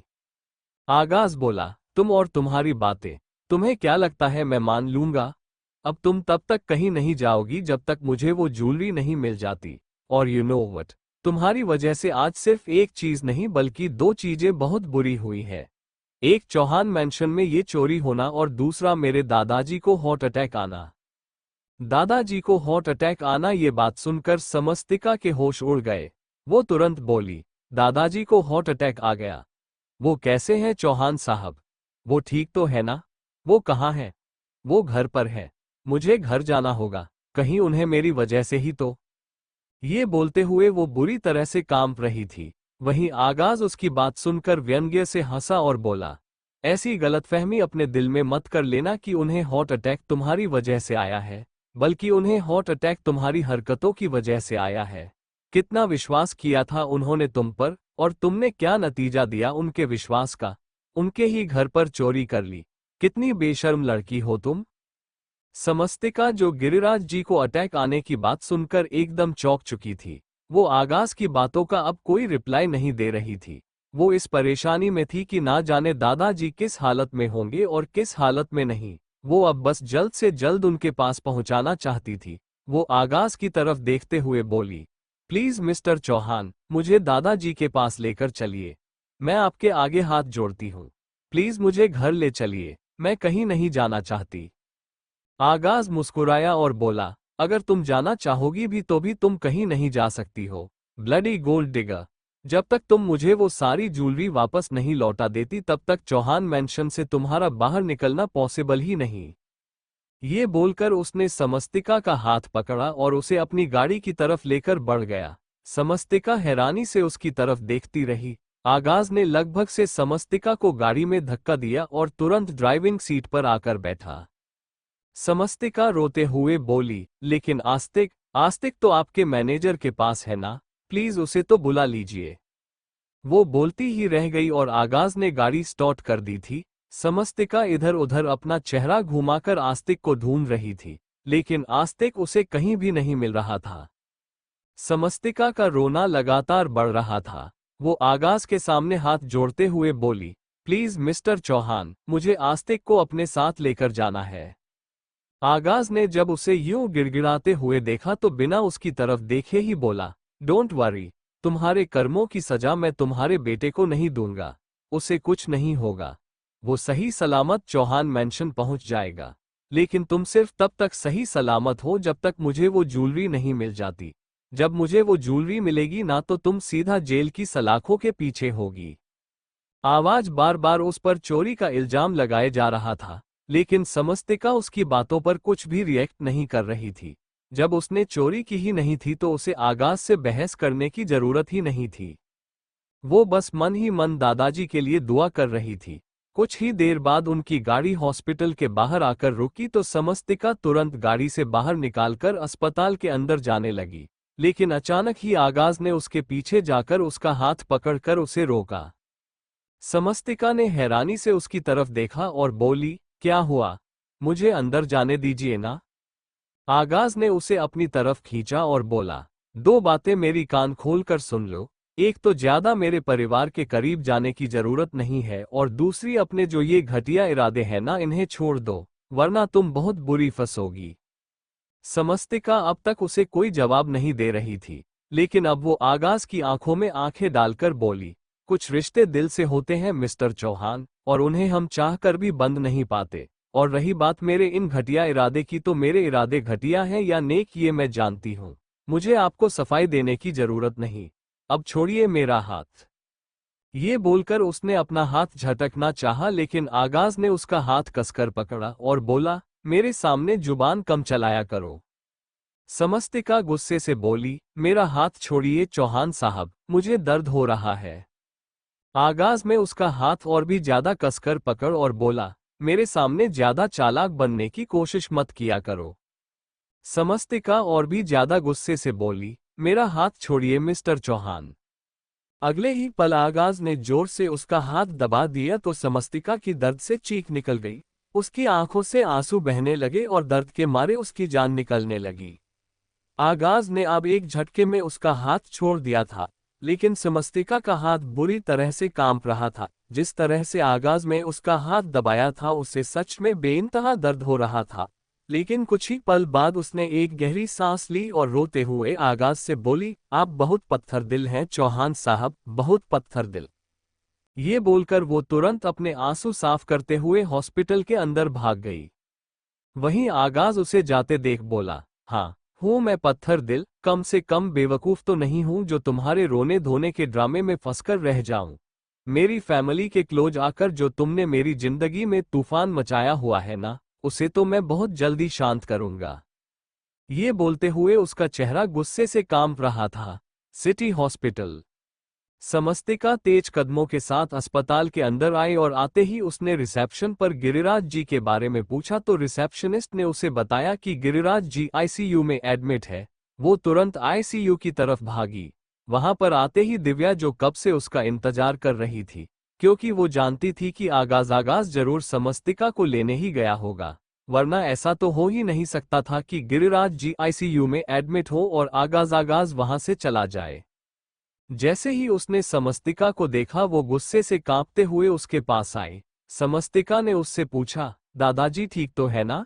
[SPEAKER 1] आगाज बोला, तुम और तुम्हारी बातें। तुम्हें क्या लगता है मैं मान लूंगा? अब तुम तब तक कहीं नहीं जाओगी जब तक मुझे वो ज्वेलरी नहीं मिल जाती। और यू नो व्हाट, तुम्हारी वजह से आज सिर्फ एक चीज नहीं बल्कि दो चीजें बहुत बुरी हुई है। एक चौहान मैंशन में ये चोरी होना और दूसरा मेरे दादाजी को हार्ट अटैक आना। दादाजी को हार्ट अटैक आना। ये बात सुनकर समस्तिका के होश उड़ गए। वो तुरंत बोली, दादाजी को हार्ट अटैक आ गया? वो कैसे हैं चौहान साहब? वो ठीक तो है ना? वो कहाँ है? वो घर पर है। मुझे घर जाना होगा, कहीं उन्हें मेरी वजह से ही तो। ये बोलते हुए वो बुरी तरह से कांप रही थी। वहीं आगाज उसकी बात सुनकर व्यंग्य से हंसा और बोला, ऐसी गलतफहमी अपने दिल में मत कर लेना कि उन्हें हार्ट अटैक तुम्हारी वजह से आया है, बल्कि उन्हें हार्ट अटैक तुम्हारी हरकतों की वजह से आया है। कितना विश्वास किया था उन्होंने तुम पर, और तुमने क्या नतीजा दिया उनके विश्वास का? उनके ही घर पर चोरी कर ली। कितनी बेशर्म लड़की हो तुम। समस्तिका, जो गिरिराज जी को अटैक आने की बात सुनकर एकदम चौंक चुकी थी, वो आगाज की बातों का अब कोई रिप्लाई नहीं दे रही थी। वो इस परेशानी में थी कि ना जाने दादाजी किस हालत में होंगे और किस हालत में नहीं। वो अब बस जल्द से जल्द उनके पास पहुंचाना चाहती थी। वो आगाज की तरफ देखते हुए बोली, प्लीज मिस्टर चौहान, मुझे दादाजी के पास लेकर चलिए। मैं आपके आगे हाथ जोड़ती हूँ। प्लीज मुझे घर ले चलिए, मैं कहीं नहीं जाना चाहती। आगाज मुस्कुराया और बोला, अगर तुम जाना चाहोगी भी तो भी तुम कहीं नहीं जा सकती हो, ब्लडी गोल्ड डिगर। जब तक तुम मुझे वो सारी ज्वेलरी वापस नहीं लौटा देती तब तक चौहान मैंशन से तुम्हारा बाहर निकलना पॉसिबल ही नहीं। ये बोलकर उसने समस्तिका का हाथ पकड़ा और उसे अपनी गाड़ी की तरफ लेकर बढ़ गया। समस्तिका हैरानी से उसकी तरफ देखती रही। आगाज ने लगभग से समस्तिका को गाड़ी में धक्का दिया और तुरंत ड्राइविंग सीट पर आकर बैठा। समस्तिका रोते हुए बोली, लेकिन आस्तिक, आस्तिक तो आपके मैनेजर के पास है ना, प्लीज उसे तो बुला लीजिए। वो बोलती ही रह गई और आगाज ने गाड़ी स्टार्ट कर दी थी। समस्तिका इधर उधर अपना चेहरा घुमाकर आस्तिक को ढूंढ रही थी, लेकिन आस्तिक उसे कहीं भी नहीं मिल रहा था। समस्तिका का रोना लगातार बढ़ रहा था। वो आगाज के सामने हाथ जोड़ते हुए बोली, प्लीज मिस्टर चौहान, मुझे आस्तिक को अपने साथ लेकर जाना है। आगाज ने जब उसे यूं गिड़गिड़ाते हुए देखा तो बिना उसकी तरफ देखे ही बोला, डोंट वरी, तुम्हारे कर्मों की सजा मैं तुम्हारे बेटे को नहीं दूंगा, उसे कुछ नहीं होगा, वो सही सलामत चौहान मैंशन पहुंच जाएगा। लेकिन तुम सिर्फ तब तक सही सलामत हो जब तक मुझे वो ज्वेलरी नहीं मिल जाती। जब मुझे वो ज्वेलरी मिलेगी ना तो तुम सीधा जेल की सलाखों के पीछे होगी। आवाज बार बार उस पर चोरी का इल्जाम लगाए जा रहा था, लेकिन समस्तिका उसकी बातों पर कुछ भी रिएक्ट नहीं कर रही थी। जब उसने चोरी की ही नहीं थी तो उसे आगाज से बहस करने की जरूरत ही नहीं थी। वो बस मन ही मन दादाजी के लिए दुआ कर रही थी। कुछ ही देर बाद उनकी गाड़ी हॉस्पिटल के बाहर आकर रुकी तो समस्तिका तुरंत गाड़ी से बाहर निकालकर अस्पताल के अंदर जाने लगी, लेकिन अचानक ही आगाज ने उसके पीछे जाकर उसका हाथ पकड़कर उसे रोका। समस्तिका ने हैरानी से उसकी तरफ देखा और बोली, क्या हुआ, मुझे अंदर जाने दीजिए ना। आगाज ने उसे अपनी तरफ खींचा और बोला, दो बातें मेरी कान खोलकर सुन लो, एक तो ज्यादा मेरे परिवार के करीब जाने की जरूरत नहीं है और दूसरी अपने जो ये घटिया इरादे हैं ना इन्हें छोड़ दो, वरना तुम बहुत बुरी फंसोगी। समस्तिका अब तक उसे कोई जवाब नहीं दे रही थी, लेकिन अब वो आगाज की आंखों में आंखें डालकर बोली, कुछ रिश्ते दिल से होते हैं मिस्टर चौहान, और उन्हें हम चाहकर भी बंद नहीं पाते। और रही बात मेरे इन घटिया इरादे की, तो मेरे इरादे घटिया हैं या नेक ये मैं जानती हूँ। मुझे आपको सफाई देने की जरूरत नहीं, अब छोड़िए मेरा हाथ। ये बोलकर उसने अपना हाथ झटकना चाहा, लेकिन आगाज ने उसका हाथ कसकर पकड़ा और बोला, मेरे सामने जुबान कम चलाया करो। समस्तिका गुस्से से बोली, मेरा हाथ छोड़िए चौहान साहब, मुझे दर्द हो रहा है। आगाज में उसका हाथ और भी ज्यादा कसकर पकड़ और बोला, मेरे सामने ज्यादा चालाक बनने की कोशिश मत किया करो। समस्तिका और भी ज्यादा गुस्से से बोली, मेरा हाथ छोड़िए मिस्टर चौहान। अगले ही पल आगाज ने जोर से उसका हाथ दबा दिया तो समस्तिका की दर्द से चीख निकल गई। उसकी आंखों से आंसू बहने लगे और दर्द के मारे उसकी जान निकलने लगी। आगाज ने अब एक झटके में उसका हाथ छोड़ दिया था, लेकिन समस्तिका का हाथ बुरी तरह से कांप रहा था। जिस तरह से आगाज में उसका हाथ दबाया था उससे सच में बेइंतहा दर्द हो रहा था। लेकिन कुछ ही पल बाद उसने एक गहरी सांस ली और रोते हुए आगाज से बोली, आप बहुत पत्थर दिल हैं चौहान साहब, बहुत पत्थर दिल। ये बोलकर वो तुरंत अपने आंसू साफ करते हुए हॉस्पिटल के अंदर भाग गई। वहीं आगाज उसे जाते देख बोला, हाँ हूँ मैं पत्थर दिल, कम से कम बेवकूफ तो नहीं हूँ जो तुम्हारे रोने धोने के ड्रामे में फंसकर रह जाऊं। मेरी फैमिली के क्लोज आकर जो तुमने मेरी जिंदगी में तूफान मचाया हुआ है ना, उसे तो मैं बहुत जल्दी शांत करूंगा। ये बोलते हुए उसका चेहरा गुस्से से कांप रहा था। City hospital. समस्तिका तेज कदमों के साथ अस्पताल के अंदर आई और आते ही उसने रिसेप्शन पर गिरिराज जी के बारे में पूछा तो रिसेप्शनिस्ट ने उसे बताया कि गिरिराज जी आईसीयू में एडमिट है। वो तुरंत आईसीयू की तरफ भागी। वहां पर आते ही दिव्या, जो कब से उसका इंतजार कर रही थी, क्योंकि वो जानती थी कि आगाज जरूर समस्तिका को लेने ही गया होगा, वरना ऐसा तो हो ही नहीं सकता था कि गिरिराज जी आईसीयू में एडमिट हो और आगाज वहां से चला जाए। जैसे ही उसने समस्तिका को देखा वो गुस्से से कांपते हुए उसके पास आई। समस्तिका ने उससे पूछा, दादाजी ठीक तो है ना?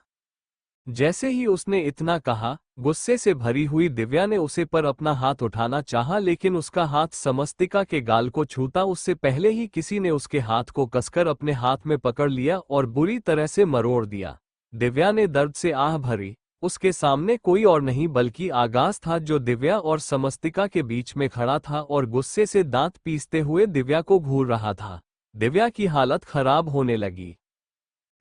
[SPEAKER 1] जैसे ही उसने इतना कहा, गुस्से से भरी हुई दिव्या ने उसे पर अपना हाथ उठाना चाहा, लेकिन उसका हाथ समस्तिका के गाल को छूता उससे पहले ही किसी ने उसके हाथ को कसकर अपने हाथ में पकड़ लिया और बुरी तरह से मरोड़ दिया। दिव्या ने दर्द से आह भरी। उसके सामने कोई और नहीं बल्कि आगाज था, जो दिव्या और समस्तिका के बीच में खड़ा था और गुस्से से दांत पीसते हुए दिव्या को घूर रहा था। दिव्या की हालत खराब होने लगी।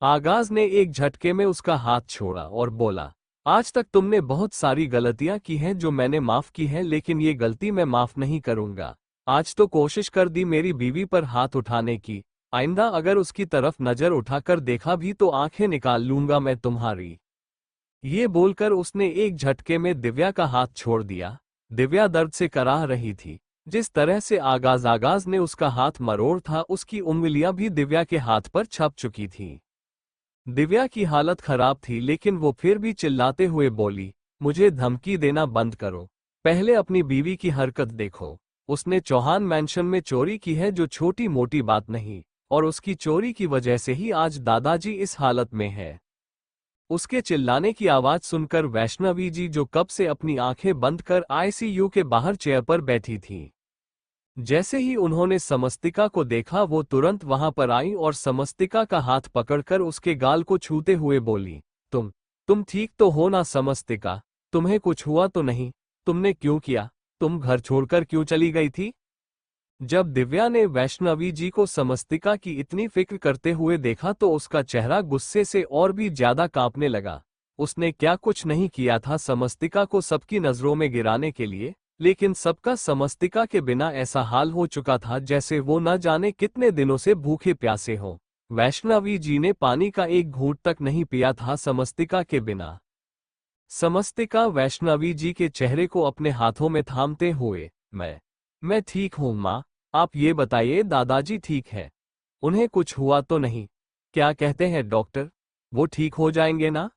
[SPEAKER 1] आगाज ने एक झटके में उसका हाथ छोड़ा और बोला, आज तक तुमने बहुत सारी गलतियां की हैं जो मैंने माफ की हैं, लेकिन ये गलती मैं माफ नहीं करूंगा। आज तो कोशिश कर दी मेरी बीवी पर हाथ उठाने की, आइंदा अगर उसकी तरफ नजर उठाकर देखा भी तो आंखें निकाल लूंगा मैं तुम्हारी। ये बोलकर उसने एक झटके में दिव्या का हाथ छोड़ दिया। दिव्या दर्द से कराह रही थी। जिस तरह से आगाज ने उसका हाथ मरोड़ था, उसकी उंगलियां भी दिव्या के हाथ पर छप चुकी थीं। दिव्या की हालत खराब थी, लेकिन वो फिर भी चिल्लाते हुए बोली, मुझे धमकी देना बंद करो। पहले अपनी बीवी की हरकत देखो। उसने चौहान मैंशन में चोरी की है, जो छोटी मोटी बात नहीं, और उसकी चोरी की वजह से ही आज दादाजी इस हालत में है। उसके चिल्लाने की आवाज सुनकर वैष्णवी जी, जो कब से अपनी आंखें बंद कर आईसीयू के बाहर चेयर पर बैठी थीं, जैसे ही उन्होंने समस्तिका को देखा वो तुरंत वहां पर आई और समस्तिका का हाथ पकड़कर उसके गाल को छूते हुए बोली, तुम ठीक तो हो ना समस्तिका? तुम्हें कुछ हुआ तो नहीं? तुमने क्यों किया? तुम घर छोड़कर क्यों चली गई थी? जब दिव्या ने वैष्णवी जी को समस्तिका की इतनी फिक्र करते हुए देखा तो उसका चेहरा गुस्से से और भी ज्यादा कांपने लगा। उसने क्या कुछ नहीं किया था समस्तिका को सबकी नजरों में गिराने के लिए, लेकिन सबका समस्तिका के बिना ऐसा हाल हो चुका था जैसे वो न जाने कितने दिनों से भूखे प्यासे हों। वैष्णवी जी ने पानी का एक घूंट तक नहीं पिया था समस्तिका के बिना। समस्तिका वैष्णवी जी के चेहरे को अपने हाथों में थामते हुए, मैं ठीक हूं माँ, आप ये बताइए दादाजी ठीक है? उन्हें कुछ हुआ तो नहीं? क्या कहते हैं डॉक्टर, वो ठीक हो जाएंगे ना?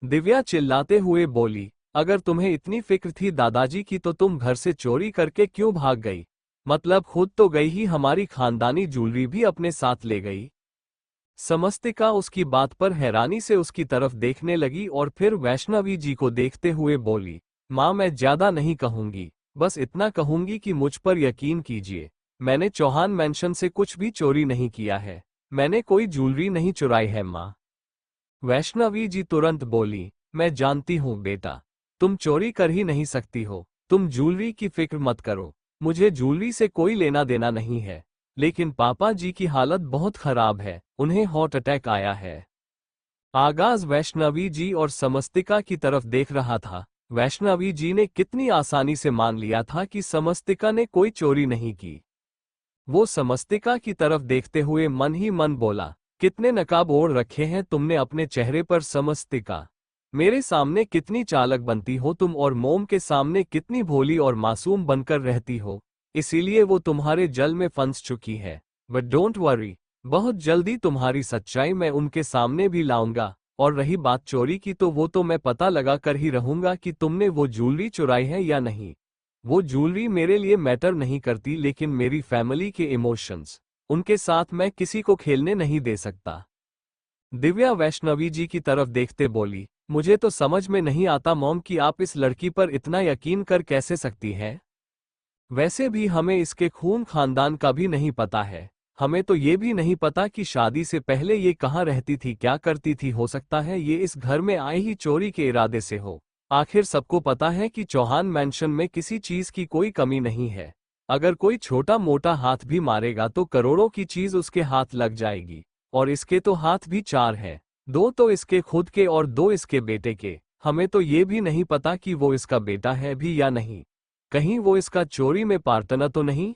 [SPEAKER 1] दिव्या चिल्लाते हुए बोली, अगर तुम्हें इतनी फिक्र थी दादाजी की तो तुम घर से चोरी करके क्यों भाग गई? मतलब खुद तो गई ही, हमारी खानदानी ज्वेलरी भी अपने साथ ले गई। समस्तिका उसकी बात पर हैरानी से उसकी तरफ देखने लगी और फिर वैष्णवी जी को देखते हुए बोली, माँ मैं ज्यादा नहीं कहूंगी, बस इतना कहूंगी कि मुझ पर यकीन कीजिए, मैंने चौहान मैंशन से कुछ भी चोरी नहीं किया है। मैंने कोई ज्वेलरी नहीं चुराई है माँ। वैष्णवी जी तुरंत बोली, मैं जानती हूँ बेटा, तुम चोरी कर ही नहीं सकती हो, तुम ज्वेलरी की फिक्र मत करो, मुझे ज्वेलरी से कोई लेना देना नहीं है। लेकिन पापा जी की हालत बहुत खराब है, उन्हें हार्ट अटैक आया है। आगाज वैष्णवी जी और समस्तिका की तरफ देख रहा था। वैष्णवी जी ने कितनी आसानी से मान लिया था कि समस्तिका ने कोई चोरी नहीं की। वो समस्तिका की तरफ देखते हुए मन ही मन बोला, कितने नकाब ओढ़ रखे हैं तुमने अपने चेहरे पर समस्तिका। मेरे सामने कितनी चालाक बनती हो तुम और मोम के सामने कितनी भोली और मासूम बनकर रहती हो, इसीलिए वो तुम्हारे जल में फंस चुकी है। बट डोंट वरी, बहुत जल्दी तुम्हारी सच्चाई मैं उनके सामने भी लाऊंगा। और रही बात चोरी की तो वो तो मैं पता लगा कर ही रहूंगा कि तुमने वो ज्वेलरी चुराई है या नहीं। वो ज्वेलरी मेरे लिए मैटर नहीं करती, लेकिन मेरी फैमिली के इमोशंस, उनके साथ मैं किसी को खेलने नहीं दे सकता। दिव्या वैष्णवी जी की तरफ देखते बोली, मुझे तो समझ में नहीं आता मॉम कि आप इस लड़की पर इतना यकीन कर कैसे सकती हैं। वैसे भी हमें इसके खून खानदान का भी नहीं पता है। हमें तो ये भी नहीं पता कि शादी से पहले ये कहाँ रहती थी, क्या करती थी। हो सकता है ये इस घर में आई ही चोरी के इरादे से हो। आखिर सबको पता है कि चौहान मैंशन में किसी चीज की कोई कमी नहीं है। अगर कोई छोटा मोटा हाथ भी मारेगा तो करोड़ों की चीज उसके हाथ लग जाएगी। और इसके तो हाथ भी 4 हैं, 2 तो इसके खुद के और 2 इसके बेटे के। हमें तो ये भी नहीं पता कि वो इसका बेटा है भी या नहीं। कहीं वो इसका चोरी में पार्टनर तो नहीं।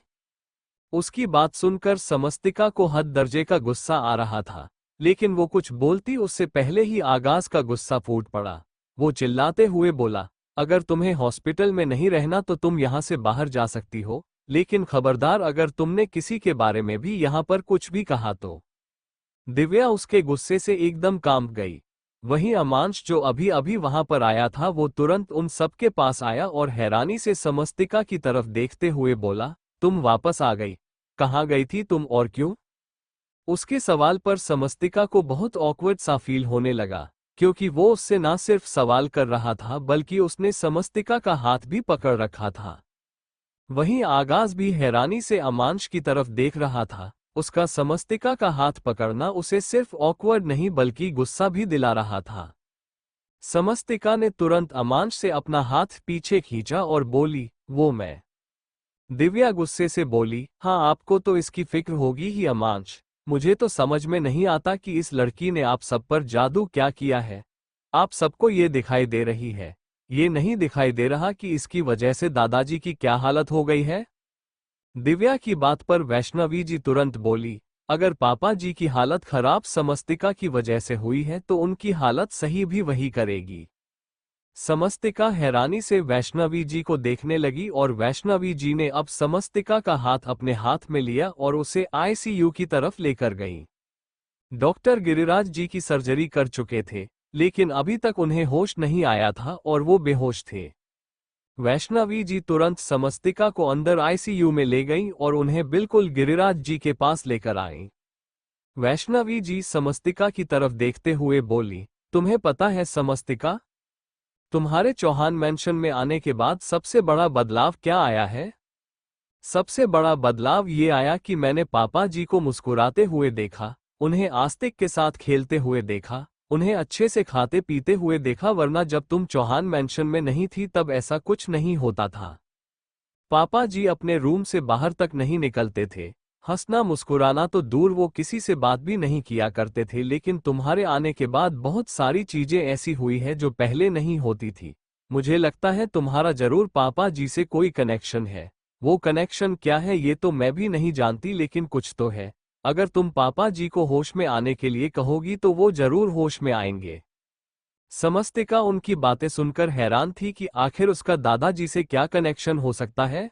[SPEAKER 1] उसकी बात सुनकर समस्तिका को हद दर्जे का गुस्सा आ रहा था, लेकिन वो कुछ बोलती उससे पहले ही आगाज का गुस्सा फूट पड़ा। वो चिल्लाते हुए बोला, अगर तुम्हें हॉस्पिटल में नहीं रहना तो तुम यहाँ से बाहर जा सकती हो, लेकिन खबरदार अगर तुमने किसी के बारे में भी यहाँ पर कुछ भी कहा तो। दिव्या उसके गुस्से से एकदम कांप गई। वहीं अमांश जो अभी अभी वहां पर आया था वो तुरंत उन सबके पास आया और हैरानी से समस्तिका की तरफ देखते हुए बोला, तुम वापस आ गई? कहाँ गई थी तुम और क्यों? उसके सवाल पर समस्तिका को बहुत ऑकवर्ड सा फील होने लगा, क्योंकि वो उससे ना सिर्फ सवाल कर रहा था बल्कि उसने समस्तिका का हाथ भी पकड़ रखा था। वहीं आगाज भी हैरानी से अमांश की तरफ देख रहा था। उसका समस्तिका का हाथ पकड़ना उसे सिर्फ ऑकवर्ड नहीं बल्कि गुस्सा भी दिला रहा था। समस्तिका ने तुरंत अमांश से अपना हाथ पीछे खींचा और बोली, वो मैं। दिव्या गुस्से से बोली, हाँ आपको तो इसकी फिक्र होगी ही अमांश। मुझे तो समझ में नहीं आता कि इस लड़की ने आप सब पर जादू क्या किया है। आप सबको ये दिखाई दे रही है, ये नहीं दिखाई दे रहा कि इसकी वजह से दादाजी की क्या हालत हो गई है। दिव्या की बात पर वैष्णवी जी तुरंत बोली, अगर पापा जी की हालत खराब समस्तिका की वजह से हुई है तो उनकी हालत सही भी वही करेगी। समस्तिका हैरानी से वैष्णवी जी को देखने लगी और वैष्णवी जी ने अब समस्तिका का हाथ अपने हाथ में लिया और उसे आईसीयू की तरफ लेकर गई। डॉक्टर गिरिराज जी की सर्जरी कर चुके थे, लेकिन अभी तक उन्हें होश नहीं आया था और वो बेहोश थे। वैष्णवी जी तुरंत समस्तिका को अंदर आईसीयू में ले गईं और उन्हें बिल्कुल गिरिराज जी के पास लेकर आईं। वैष्णवी जी समस्तिका की तरफ देखते हुए बोली, तुम्हें पता है समस्तिका, तुम्हारे चौहान मैंशन में आने के बाद सबसे बड़ा बदलाव क्या आया है? सबसे बड़ा बदलाव ये आया कि मैंने पापा जी को मुस्कुराते हुए देखा, उन्हें आस्तिक के साथ खेलते हुए देखा, उन्हें अच्छे से खाते पीते हुए देखा, वरना जब तुम चौहान मैंशन में नहीं थी तब ऐसा कुछ नहीं होता था। पापा जी अपने रूम से बाहर तक नहीं निकलते थे, हंसना मुस्कुराना तो दूर वो किसी से बात भी नहीं किया करते थे, लेकिन तुम्हारे आने के बाद बहुत सारी चीजें ऐसी हुई है जो पहले नहीं होती थी। मुझे लगता है तुम्हारा जरूर पापा जी से कोई कनेक्शन है। वो कनेक्शन क्या है ये तो मैं भी नहीं जानती, लेकिन कुछ तो है। अगर तुम पापा जी को होश में आने के लिए कहोगी तो वो जरूर होश में आएंगे। समस्तिका उनकी बातें सुनकर हैरान थी कि आखिर उसका दादाजी से क्या कनेक्शन हो सकता है।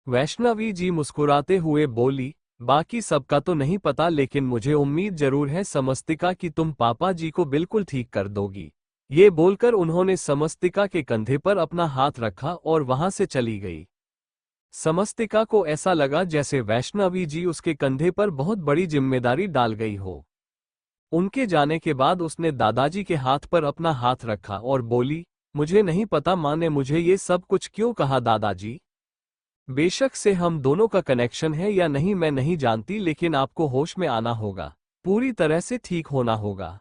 [SPEAKER 1] वैष्णवी जी मुस्कुराते हुए बोली, बाकी सबका तो नहीं पता, लेकिन मुझे उम्मीद जरूर है समस्तिका कि तुम पापा जी को बिल्कुल ठीक कर दोगी। ये बोलकर उन्होंने समस्तिका के कंधे पर अपना हाथ रखा और वहां से चली गई। समस्तिका को ऐसा लगा जैसे वैष्णवी जी उसके कंधे पर बहुत बड़ी जिम्मेदारी डाल गई हो। उनके जाने के बाद उसने दादाजी के हाथ पर अपना हाथ रखा और बोली, मुझे नहीं पता माँ ने मुझे ये सब कुछ क्यों कहा दादाजी। बेशक से हम दोनों का कनेक्शन है या नहीं मैं नहीं जानती, लेकिन आपको होश में आना होगा, पूरी तरह से ठीक होना होगा।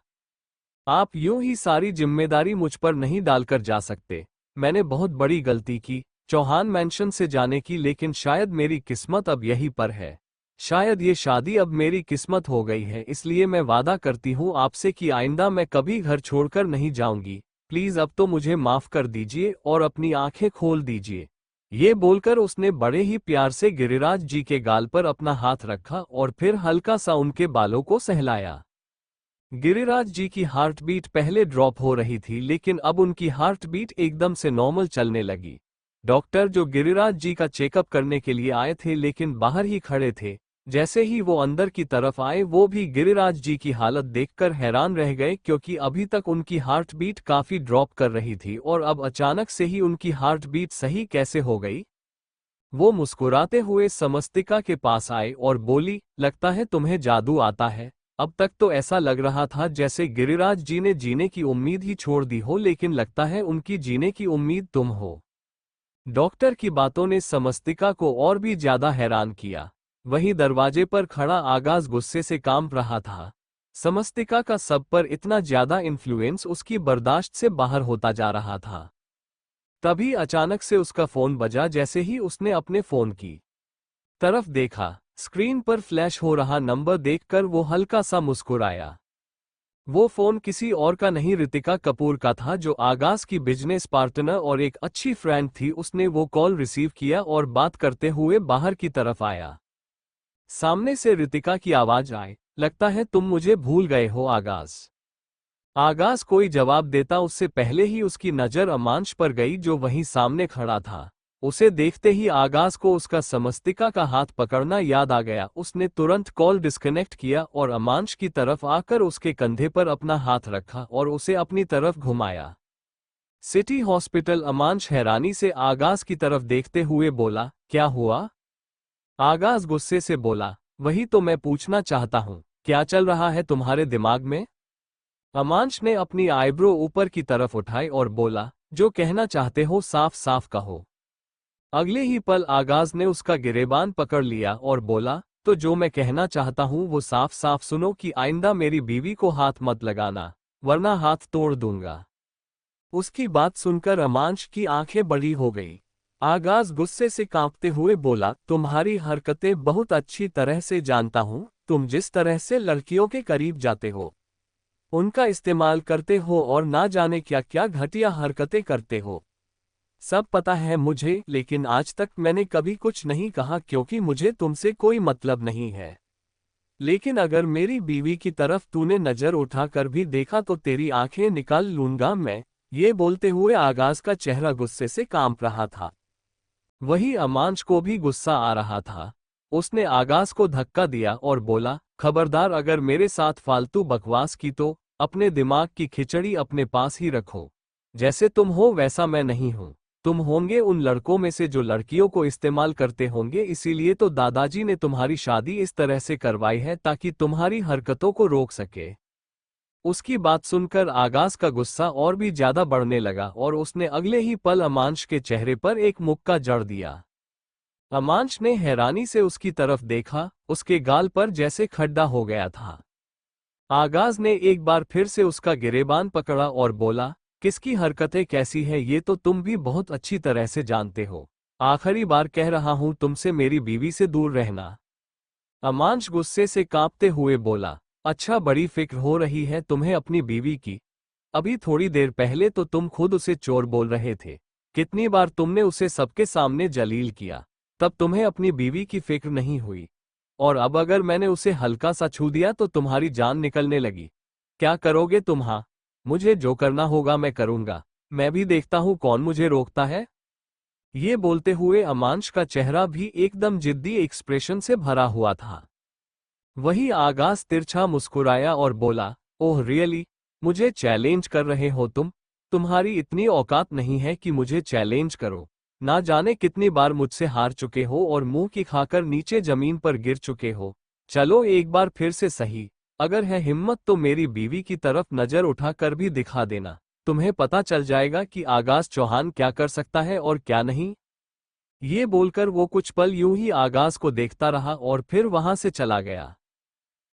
[SPEAKER 1] आप यूं ही सारी जिम्मेदारी मुझ पर नहीं डालकर जा सकते। मैंने बहुत बड़ी गलती की चौहान मैंशन से जाने की, लेकिन शायद मेरी किस्मत अब यहीं पर है। शायद ये शादी अब मेरी किस्मत हो गई है, इसलिए मैं वादा करती हूँ आपसे कि आइंदा मैं कभी घर छोड़कर नहीं जाऊंगी। प्लीज अब तो मुझे माफ कर दीजिए और अपनी आंखें खोल दीजिए। ये बोलकर उसने बड़े ही प्यार से गिरिराज जी के गाल पर अपना हाथ रखा और फिर हल्का सा उनके बालों को सहलाया। गिरिराज जी की हार्टबीट पहले ड्रॉप हो रही थी, लेकिन अब उनकी हार्टबीट एकदम से नॉर्मल चलने लगी। डॉक्टर जो गिरिराज जी का चेकअप करने के लिए आए थे लेकिन बाहर ही खड़े थे, जैसे ही वो अंदर की तरफ आए वो भी गिरिराज जी की हालत देखकर हैरान रह गए, क्योंकि अभी तक उनकी हार्टबीट काफी ड्रॉप कर रही थी और अब अचानक से ही उनकी हार्टबीट सही कैसे हो गई। वो मुस्कुराते हुए समस्तिका के पास आए और बोली, लगता है तुम्हें जादू आता है। अब तक तो ऐसा लग रहा था जैसे गिरिराज जी ने जीने की उम्मीद ही छोड़ दी हो, लेकिन लगता है उनकी जीने की उम्मीद तुम हो। डॉक्टर की बातों ने समस्तिका को और भी ज्यादा हैरान किया। वहीं दरवाजे पर खड़ा आगाज गुस्से से कांप रहा था। समस्तिका का सब पर इतना ज्यादा इन्फ्लुएंस उसकी बर्दाश्त से बाहर होता जा रहा था। तभी अचानक से उसका फोन बजा। जैसे ही उसने अपने फोन की तरफ देखा, स्क्रीन पर फ्लैश हो रहा नंबर देखकर वो हल्का सा मुस्कुराया। वो फोन किसी और का नहीं, रितिका कपूर का था, जो आगाज की बिजनेस पार्टनर और एक अच्छी फ्रेंड थी। उसने वो कॉल रिसीव किया और बात करते हुए बाहर की तरफ आया। सामने से रितिका की आवाज आए, लगता है तुम मुझे भूल गए हो आगाज। आगाज कोई जवाब देता उससे पहले ही उसकी नजर अमांश पर गई, जो वहीं सामने खड़ा था। उसे देखते ही आगाज को उसका समस्तिका का हाथ पकड़ना याद आ गया। उसने तुरंत कॉल डिस्कनेक्ट किया और अमांश की तरफ आकर उसके कंधे पर अपना हाथ रखा और उसे अपनी तरफ घुमाया। City hospital. अमांश हैरानी से आगाज की तरफ देखते हुए बोला, क्या हुआ? आगाज गुस्से से बोला, वही तो मैं पूछना चाहता हूँ, क्या चल रहा है तुम्हारे दिमाग में? अमांश ने अपनी आईब्रो ऊपर की तरफ उठाई और बोला, जो कहना चाहते हो साफ साफ कहो। अगले ही पल आगाज ने उसका गिरेबान पकड़ लिया और बोला, तो जो मैं कहना चाहता हूं वो साफ साफ सुनो कि आइंदा मेरी बीवी को हाथ मत लगाना, वरना हाथ तोड़ दूंगा। उसकी बात सुनकर अमांश की आंखें बड़ी हो गई। आगाज गुस्से से कांपते हुए बोला, तुम्हारी हरकतें बहुत अच्छी तरह से जानता हूं, तुम जिस तरह से लड़कियों के करीब जाते हो, उनका इस्तेमाल करते हो और ना जाने क्या क्या घटिया हरकतें करते हो, सब पता है मुझे, लेकिन आज तक मैंने कभी कुछ नहीं कहा क्योंकि मुझे तुमसे कोई मतलब नहीं है। लेकिन अगर मेरी बीवी की तरफ तूने नजर उठाकर भी देखा तो तेरी आंखें निकाल लूंगा मैं। ये बोलते हुए आगाज का चेहरा गुस्से से कांप रहा था। वही अमांश को भी गुस्सा आ रहा था। उसने आगाज को धक्का दिया और बोला, खबरदार अगर मेरे साथ फालतू बकवास की तो अपने दिमाग की खिचड़ी अपने पास ही रखो। जैसे तुम हो वैसा मैं नहीं हूं। तुम होंगे उन लड़कों में से जो लड़कियों को इस्तेमाल करते होंगे, इसीलिए तो दादाजी ने तुम्हारी शादी इस तरह से करवाई है ताकि तुम्हारी हरकतों को रोक सके। उसकी बात सुनकर आगाज का गुस्सा और भी ज्यादा बढ़ने लगा और उसने अगले ही पल अमांश के चेहरे पर एक मुक्का जड़ दिया। अमांश ने हैरानी से उसकी तरफ देखा, उसके गाल पर जैसे खड्डा हो गया था। आगाज ने एक बार फिर से उसका गिरेबान पकड़ा और बोला, किसकी हरकतें कैसी है ये तो तुम भी बहुत अच्छी तरह से जानते हो। आखिरी बार कह रहा हूं तुमसे मेरी बीवी से दूर रहना। अमांश गुस्से से कांपते हुए बोला, अच्छा बड़ी फिक्र हो रही है तुम्हें अपनी बीवी की। अभी थोड़ी देर पहले तो तुम खुद उसे चोर बोल रहे थे। कितनी बार तुमने उसे सबके सामने जलील किया, तब तुम्हें अपनी बीवी की फिक्र नहीं हुई। और अब अगर मैंने उसे हल्का सा छू दिया तो तुम्हारी जान निकलने लगी। क्या करोगे तुम? हाँ, मुझे जो करना होगा मैं करूंगा। मैं भी देखता हूं कौन मुझे रोकता है। ये बोलते हुए अमांश का चेहरा भी एकदम जिद्दी एक्सप्रेशन से भरा हुआ था। वही आगाज तिरछा मुस्कुराया और बोला, ओह रियली, मुझे चैलेंज कर रहे हो तुम? तुम्हारी इतनी औकात नहीं है कि मुझे चैलेंज करो। ना जाने कितनी बार मुझसे हार चुके हो और मुंह की खाकर नीचे जमीन पर गिर चुके हो। चलो एक बार फिर से सही, अगर है हिम्मत तो मेरी बीवी की तरफ नजर उठाकर भी दिखा देना। तुम्हें पता चल जाएगा कि आगाज चौहान क्या कर सकता है और क्या नहीं। ये बोलकर वो कुछ पल यूं ही आगाज को देखता रहा और फिर वहां से चला गया।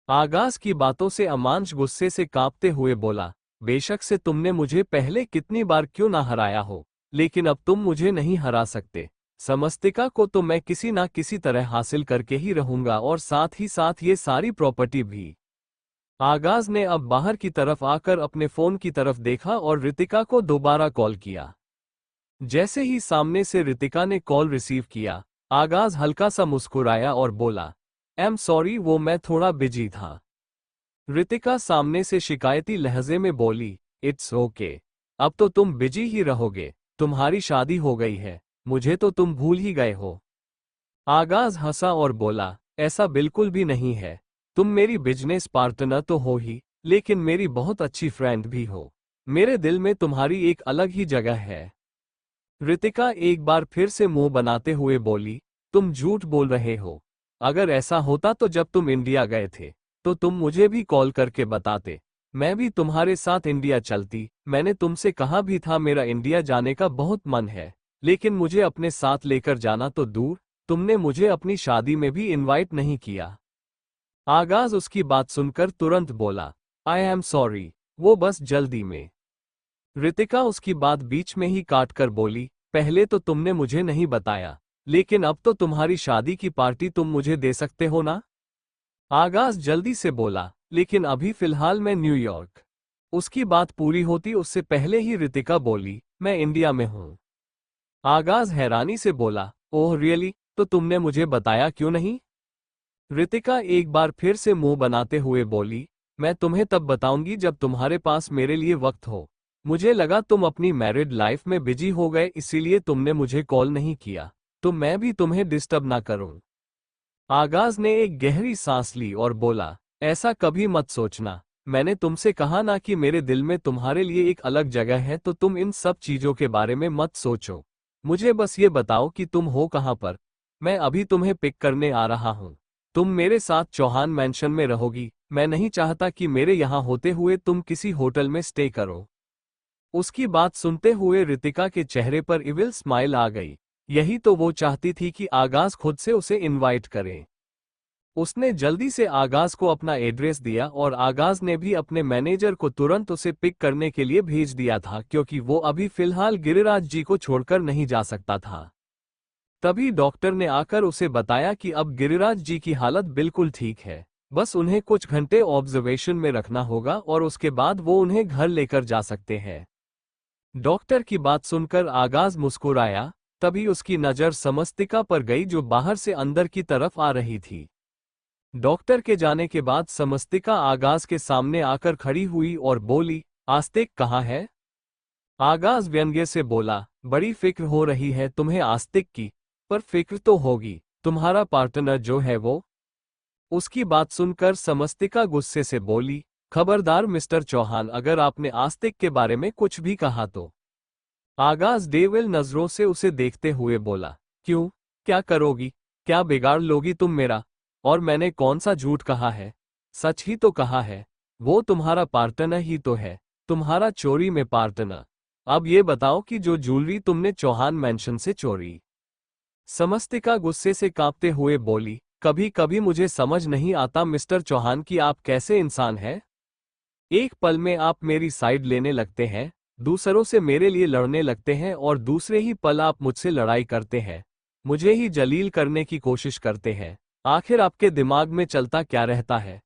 [SPEAKER 1] आगाज की बातों से अमांश गुस्से से कांपते हुए बोला, बेशक से तुमने मुझे पहले कितनी बार क्यों ना हराया हो, लेकिन अब तुम मुझे नहीं हरा सकते। समस्तिका को तो मैं किसी ना किसी तरह हासिल करके ही रहूंगा और साथ ही साथ ये सारी प्रॉपर्टी भी। आगाज ने अब बाहर की तरफ आकर अपने फोन की तरफ देखा और रितिका को दोबारा कॉल किया। जैसे ही सामने से रितिका ने कॉल रिसीव किया, आगाज हल्का सा मुस्कुराया और बोला, एम सॉरी वो मैं थोड़ा बिजी था। रितिका सामने से शिकायती लहजे में बोली, इट्स ओके, अब तो तुम बिजी ही रहोगे, तुम्हारी शादी हो गई है, मुझे तो तुम भूल ही गए हो। आगाज हंसा और बोला, ऐसा बिल्कुल भी नहीं है, तुम मेरी बिजनेस पार्टनर तो हो ही, लेकिन मेरी बहुत अच्छी फ्रेंड भी हो। मेरे दिल में तुम्हारी एक अलग ही जगह है। रितिका एक बार फिर से मुंह बनाते हुए बोली, तुम झूठ बोल रहे हो। अगर ऐसा होता तो जब तुम इंडिया गए थे तो तुम मुझे भी कॉल करके बताते, मैं भी तुम्हारे साथ इंडिया चलती। मैंने तुमसे कहा भी था मेरा इंडिया जाने का बहुत मन है, लेकिन मुझे अपने साथ लेकर जाना तो दूर, तुमने मुझे अपनी शादी में भी इनवाइट नहीं किया। आगाज उसकी बात सुनकर तुरंत बोला, आई एम सॉरी, वो बस जल्दी में। रितिका उसकी बात बीच में ही काट कर बोली, पहले तो तुमने मुझे नहीं बताया, लेकिन अब तो तुम्हारी शादी की पार्टी तुम मुझे दे सकते हो ना। आगाज जल्दी से बोला, लेकिन अभी फिलहाल मैं न्यूयॉर्क। उसकी बात पूरी होती उससे पहले ही रितिका बोली, मैं इंडिया में हूं। आगाज हैरानी से बोला, ओह रियली, तो तुमने मुझे बताया क्यों नहीं? रितिका एक बार फिर से मुंह बनाते हुए बोली, मैं तुम्हें तब बताऊंगी जब तुम्हारे पास मेरे लिए वक्त हो। मुझे लगा तुम अपनी मैरिड लाइफ में बिजी हो गए, इसीलिए तुमने मुझे कॉल नहीं किया, तो मैं भी तुम्हें डिस्टर्ब ना करूं। आगाज ने एक गहरी सांस ली और बोला, ऐसा कभी मत सोचना, मैंने तुमसे कहा ना कि मेरे दिल में तुम्हारे लिए एक अलग जगह है, तो तुम इन सब चीजों के बारे में मत सोचो। मुझे बस ये बताओ कि तुम हो कहां पर, मैं अभी तुम्हें पिक करने आ रहा हूं। तुम मेरे साथ चौहान मैंशन में रहोगी, मैं नहीं चाहता कि मेरे यहाँ होते हुए तुम किसी होटल में स्टे करो। उसकी बात सुनते हुए रितिका के चेहरे पर इविल स्माइल आ गई। यही तो वो चाहती थी कि आगाज खुद से उसे इनवाइट करे। उसने जल्दी से आगाज को अपना एड्रेस दिया और आगाज ने भी अपने मैनेजर को तुरंत उसे पिक करने के लिए भेज दिया था, क्योंकि वो अभी फिलहाल गिरिराज जी को छोड़कर नहीं जा सकता था। तभी डॉक्टर ने आकर उसे बताया कि अब गिरिराज जी की हालत बिल्कुल ठीक है, बस उन्हें कुछ घंटे ऑब्जर्वेशन में रखना होगा और उसके बाद वो उन्हें घर लेकर जा सकते हैं। डॉक्टर की बात सुनकर आगाज मुस्कुराया। तभी उसकी नज़र समस्तिका पर गई जो बाहर से अंदर की तरफ आ रही थी। डॉक्टर के जाने के बाद समस्तिका आगाज के सामने आकर खड़ी हुई और बोली, आस्तिक कहाँ है? आगाज व्यंग्य से बोला, बड़ी फिक्र हो रही है तुम्हें आस्तिक की, पर फिक्र तो होगी, तुम्हारा पार्टनर जो है वो। उसकी बात सुनकर समस्तिका गुस्से से बोली, खबरदार मिस्टर चौहान, अगर आपने आस्तिक के बारे में कुछ भी कहा तो। आगाज डेविल नजरों से उसे देखते हुए बोला, क्यों, क्या करोगी, क्या बिगाड़ लोगी तुम मेरा? और मैंने कौन सा झूठ कहा है, सच ही तो कहा है। वो तुम्हारा पार्टनर ही तो है, तुम्हारा चोरी में पार्टनर। अब ये बताओ कि जो ज्वेलरी तुमने चौहान मैंशन से चोरी। समस्तिका गुस्से से कांपते हुए बोली, कभी कभी मुझे समझ नहीं आता मिस्टर चौहान कि आप कैसे इंसान हैं। एक पल में आप मेरी साइड लेने लगते हैं, दूसरों से मेरे लिए लड़ने लगते हैं और दूसरे ही पल आप मुझसे लड़ाई करते हैं, मुझे ही जलील करने की कोशिश करते हैं। आखिर आपके दिमाग में चलता क्या रहता है?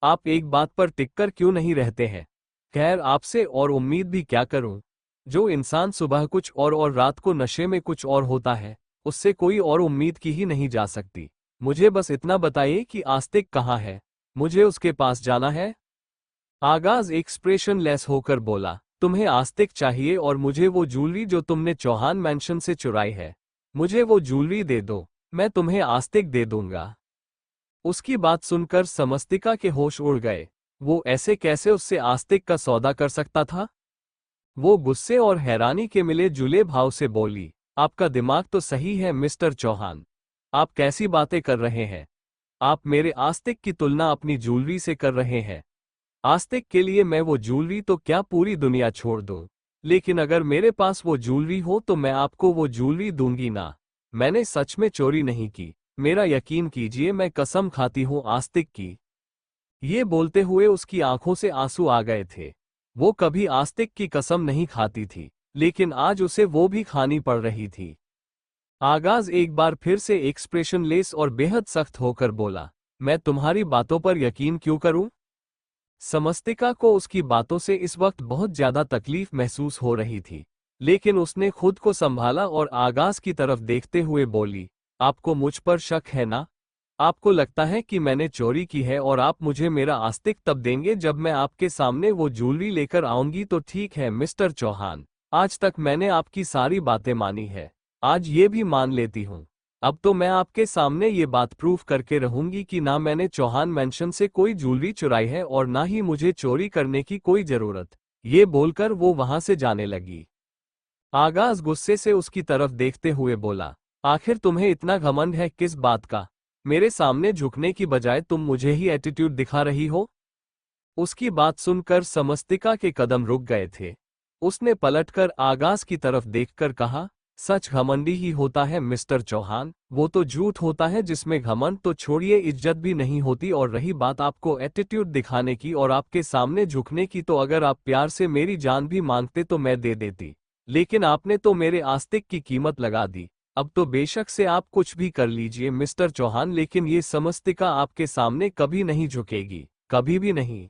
[SPEAKER 1] आप एक बात पर टिककर क्यों नहीं रहते हैं? खैर, आपसे और उम्मीद भी क्या करूं? जो इंसान सुबह कुछ और रात को नशे में कुछ और होता है, उससे कोई और उम्मीद की ही नहीं जा सकती। मुझे बस इतना बताइए कि आस्तिक कहाँ है, मुझे उसके पास जाना है। आगाज एक्सप्रेशन लेस होकर बोला, तुम्हें आस्तिक चाहिए और मुझे वो ज्वेलरी जो तुमने चौहान मैंशन से चुराई है, मुझे वो ज्वेलरी दे दो, मैं तुम्हें आस्तिक दे दूंगा। उसकी बात सुनकर समस्तिका के होश उड़ गए। वो ऐसे कैसे उससे आस्तिक का सौदा कर सकता था? वो गुस्से और हैरानी के मिले जुले भाव से बोली, आपका दिमाग तो सही है मिस्टर चौहान, आप कैसी बातें कर रहे हैं? आप मेरे आस्तिक की तुलना अपनी ज्वेलरी से कर रहे हैं। आस्तिक के लिए मैं वो ज्वेलरी तो क्या पूरी दुनिया छोड़ दूं, लेकिन अगर मेरे पास वो ज्वेलरी हो तो मैं आपको वो ज्वेलरी दूंगी ना। मैंने सच में चोरी नहीं की, मेरा यकीन कीजिए, मैं कसम खाती हूं आस्तिक की। ये बोलते हुए उसकी आंखों से आंसू आ गए थे। वो कभी आस्तिक की कसम नहीं खाती थी, लेकिन आज उसे वो भी खानी पड़ रही थी। आगाज एक बार फिर से एक्सप्रेशनलेस और बेहद सख्त होकर बोला, मैं तुम्हारी बातों पर यकीन क्यों करूं? समस्तिका को उसकी बातों से इस वक्त बहुत ज्यादा तकलीफ महसूस हो रही थी, लेकिन उसने खुद को संभाला और आगाज की तरफ देखते हुए बोली, आपको मुझ पर शक है ना? आपको लगता है कि मैंने चोरी की है और आप मुझे मेरा आस्तिक तब देंगे जब मैं आपके सामने वो ज्वेलरी लेकर आऊंगी? तो ठीक है मिस्टर चौहान, आज तक मैंने आपकी सारी बातें मानी है, आज ये भी मान लेती हूँ। अब तो मैं आपके सामने ये बात प्रूफ करके रहूंगी कि ना मैंने चौहान मैंशन से कोई ज्वेलरी चुराई है और ना ही मुझे चोरी करने की कोई जरूरत। ये बोलकर वो वहां से जाने लगी। आगाज गुस्से से उसकी तरफ देखते हुए बोला, आखिर तुम्हें इतना घमंड है किस बात का? मेरे सामने झुकने की बजाय तुम मुझे ही एटीट्यूड दिखा रही हो। उसकी बात सुनकर समस्तिका के कदम रुक गए थे। उसने पलटकर आगाज की तरफ देखकर कहा, सच घमंडी ही होता है मिस्टर चौहान, वो तो झूठ होता है जिसमें घमंड तो छोड़िए इज्जत भी नहीं होती। और रही बात आपको एटीट्यूड दिखाने की और आपके सामने झुकने की, तो अगर आप प्यार से मेरी जान भी मांगते तो मैं दे देती, लेकिन आपने तो मेरे आस्तिक की कीमत लगा दी। अब तो बेशक से आप कुछ भी कर लीजिए मिस्टर चौहान, लेकिन ये समस्तिका आपके सामने कभी नहीं झुकेगी, कभी भी नहीं।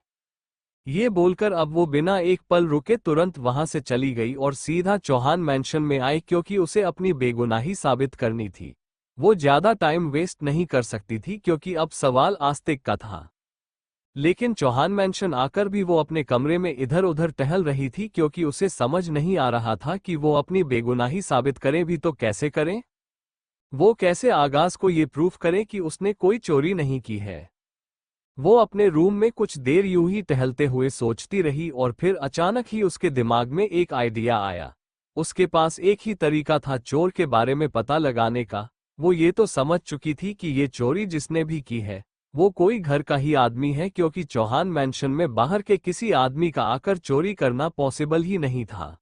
[SPEAKER 1] ये बोलकर अब वो बिना एक पल रुके तुरंत वहां से चली गई और सीधा चौहान मैंशन में आई, क्योंकि उसे अपनी बेगुनाही साबित करनी थी। वो ज्यादा टाइम वेस्ट नहीं कर सकती थी, क्योंकि अब सवाल आस्तिक का था। लेकिन चौहान मैंशन आकर भी वो अपने कमरे में इधर उधर टहल रही थी, क्योंकि उसे समझ नहीं आ रहा था कि वो अपनी बेगुनाही साबित करे भी तो कैसे करें। वो कैसे आगाज को ये प्रूफ करे कि उसने कोई चोरी नहीं की है। वो अपने रूम में कुछ देर यूं ही टहलते हुए सोचती रही और फिर अचानक ही उसके दिमाग में एक आइडिया आया। उसके पास एक ही तरीका था चोर के बारे में पता लगाने का। वो ये तो समझ चुकी थी कि ये चोरी जिसने भी की है वो कोई घर का ही आदमी है, क्योंकि चौहान मैंशन में बाहर के किसी आदमी का आकर चोरी करना पॉसिबल ही नहीं था।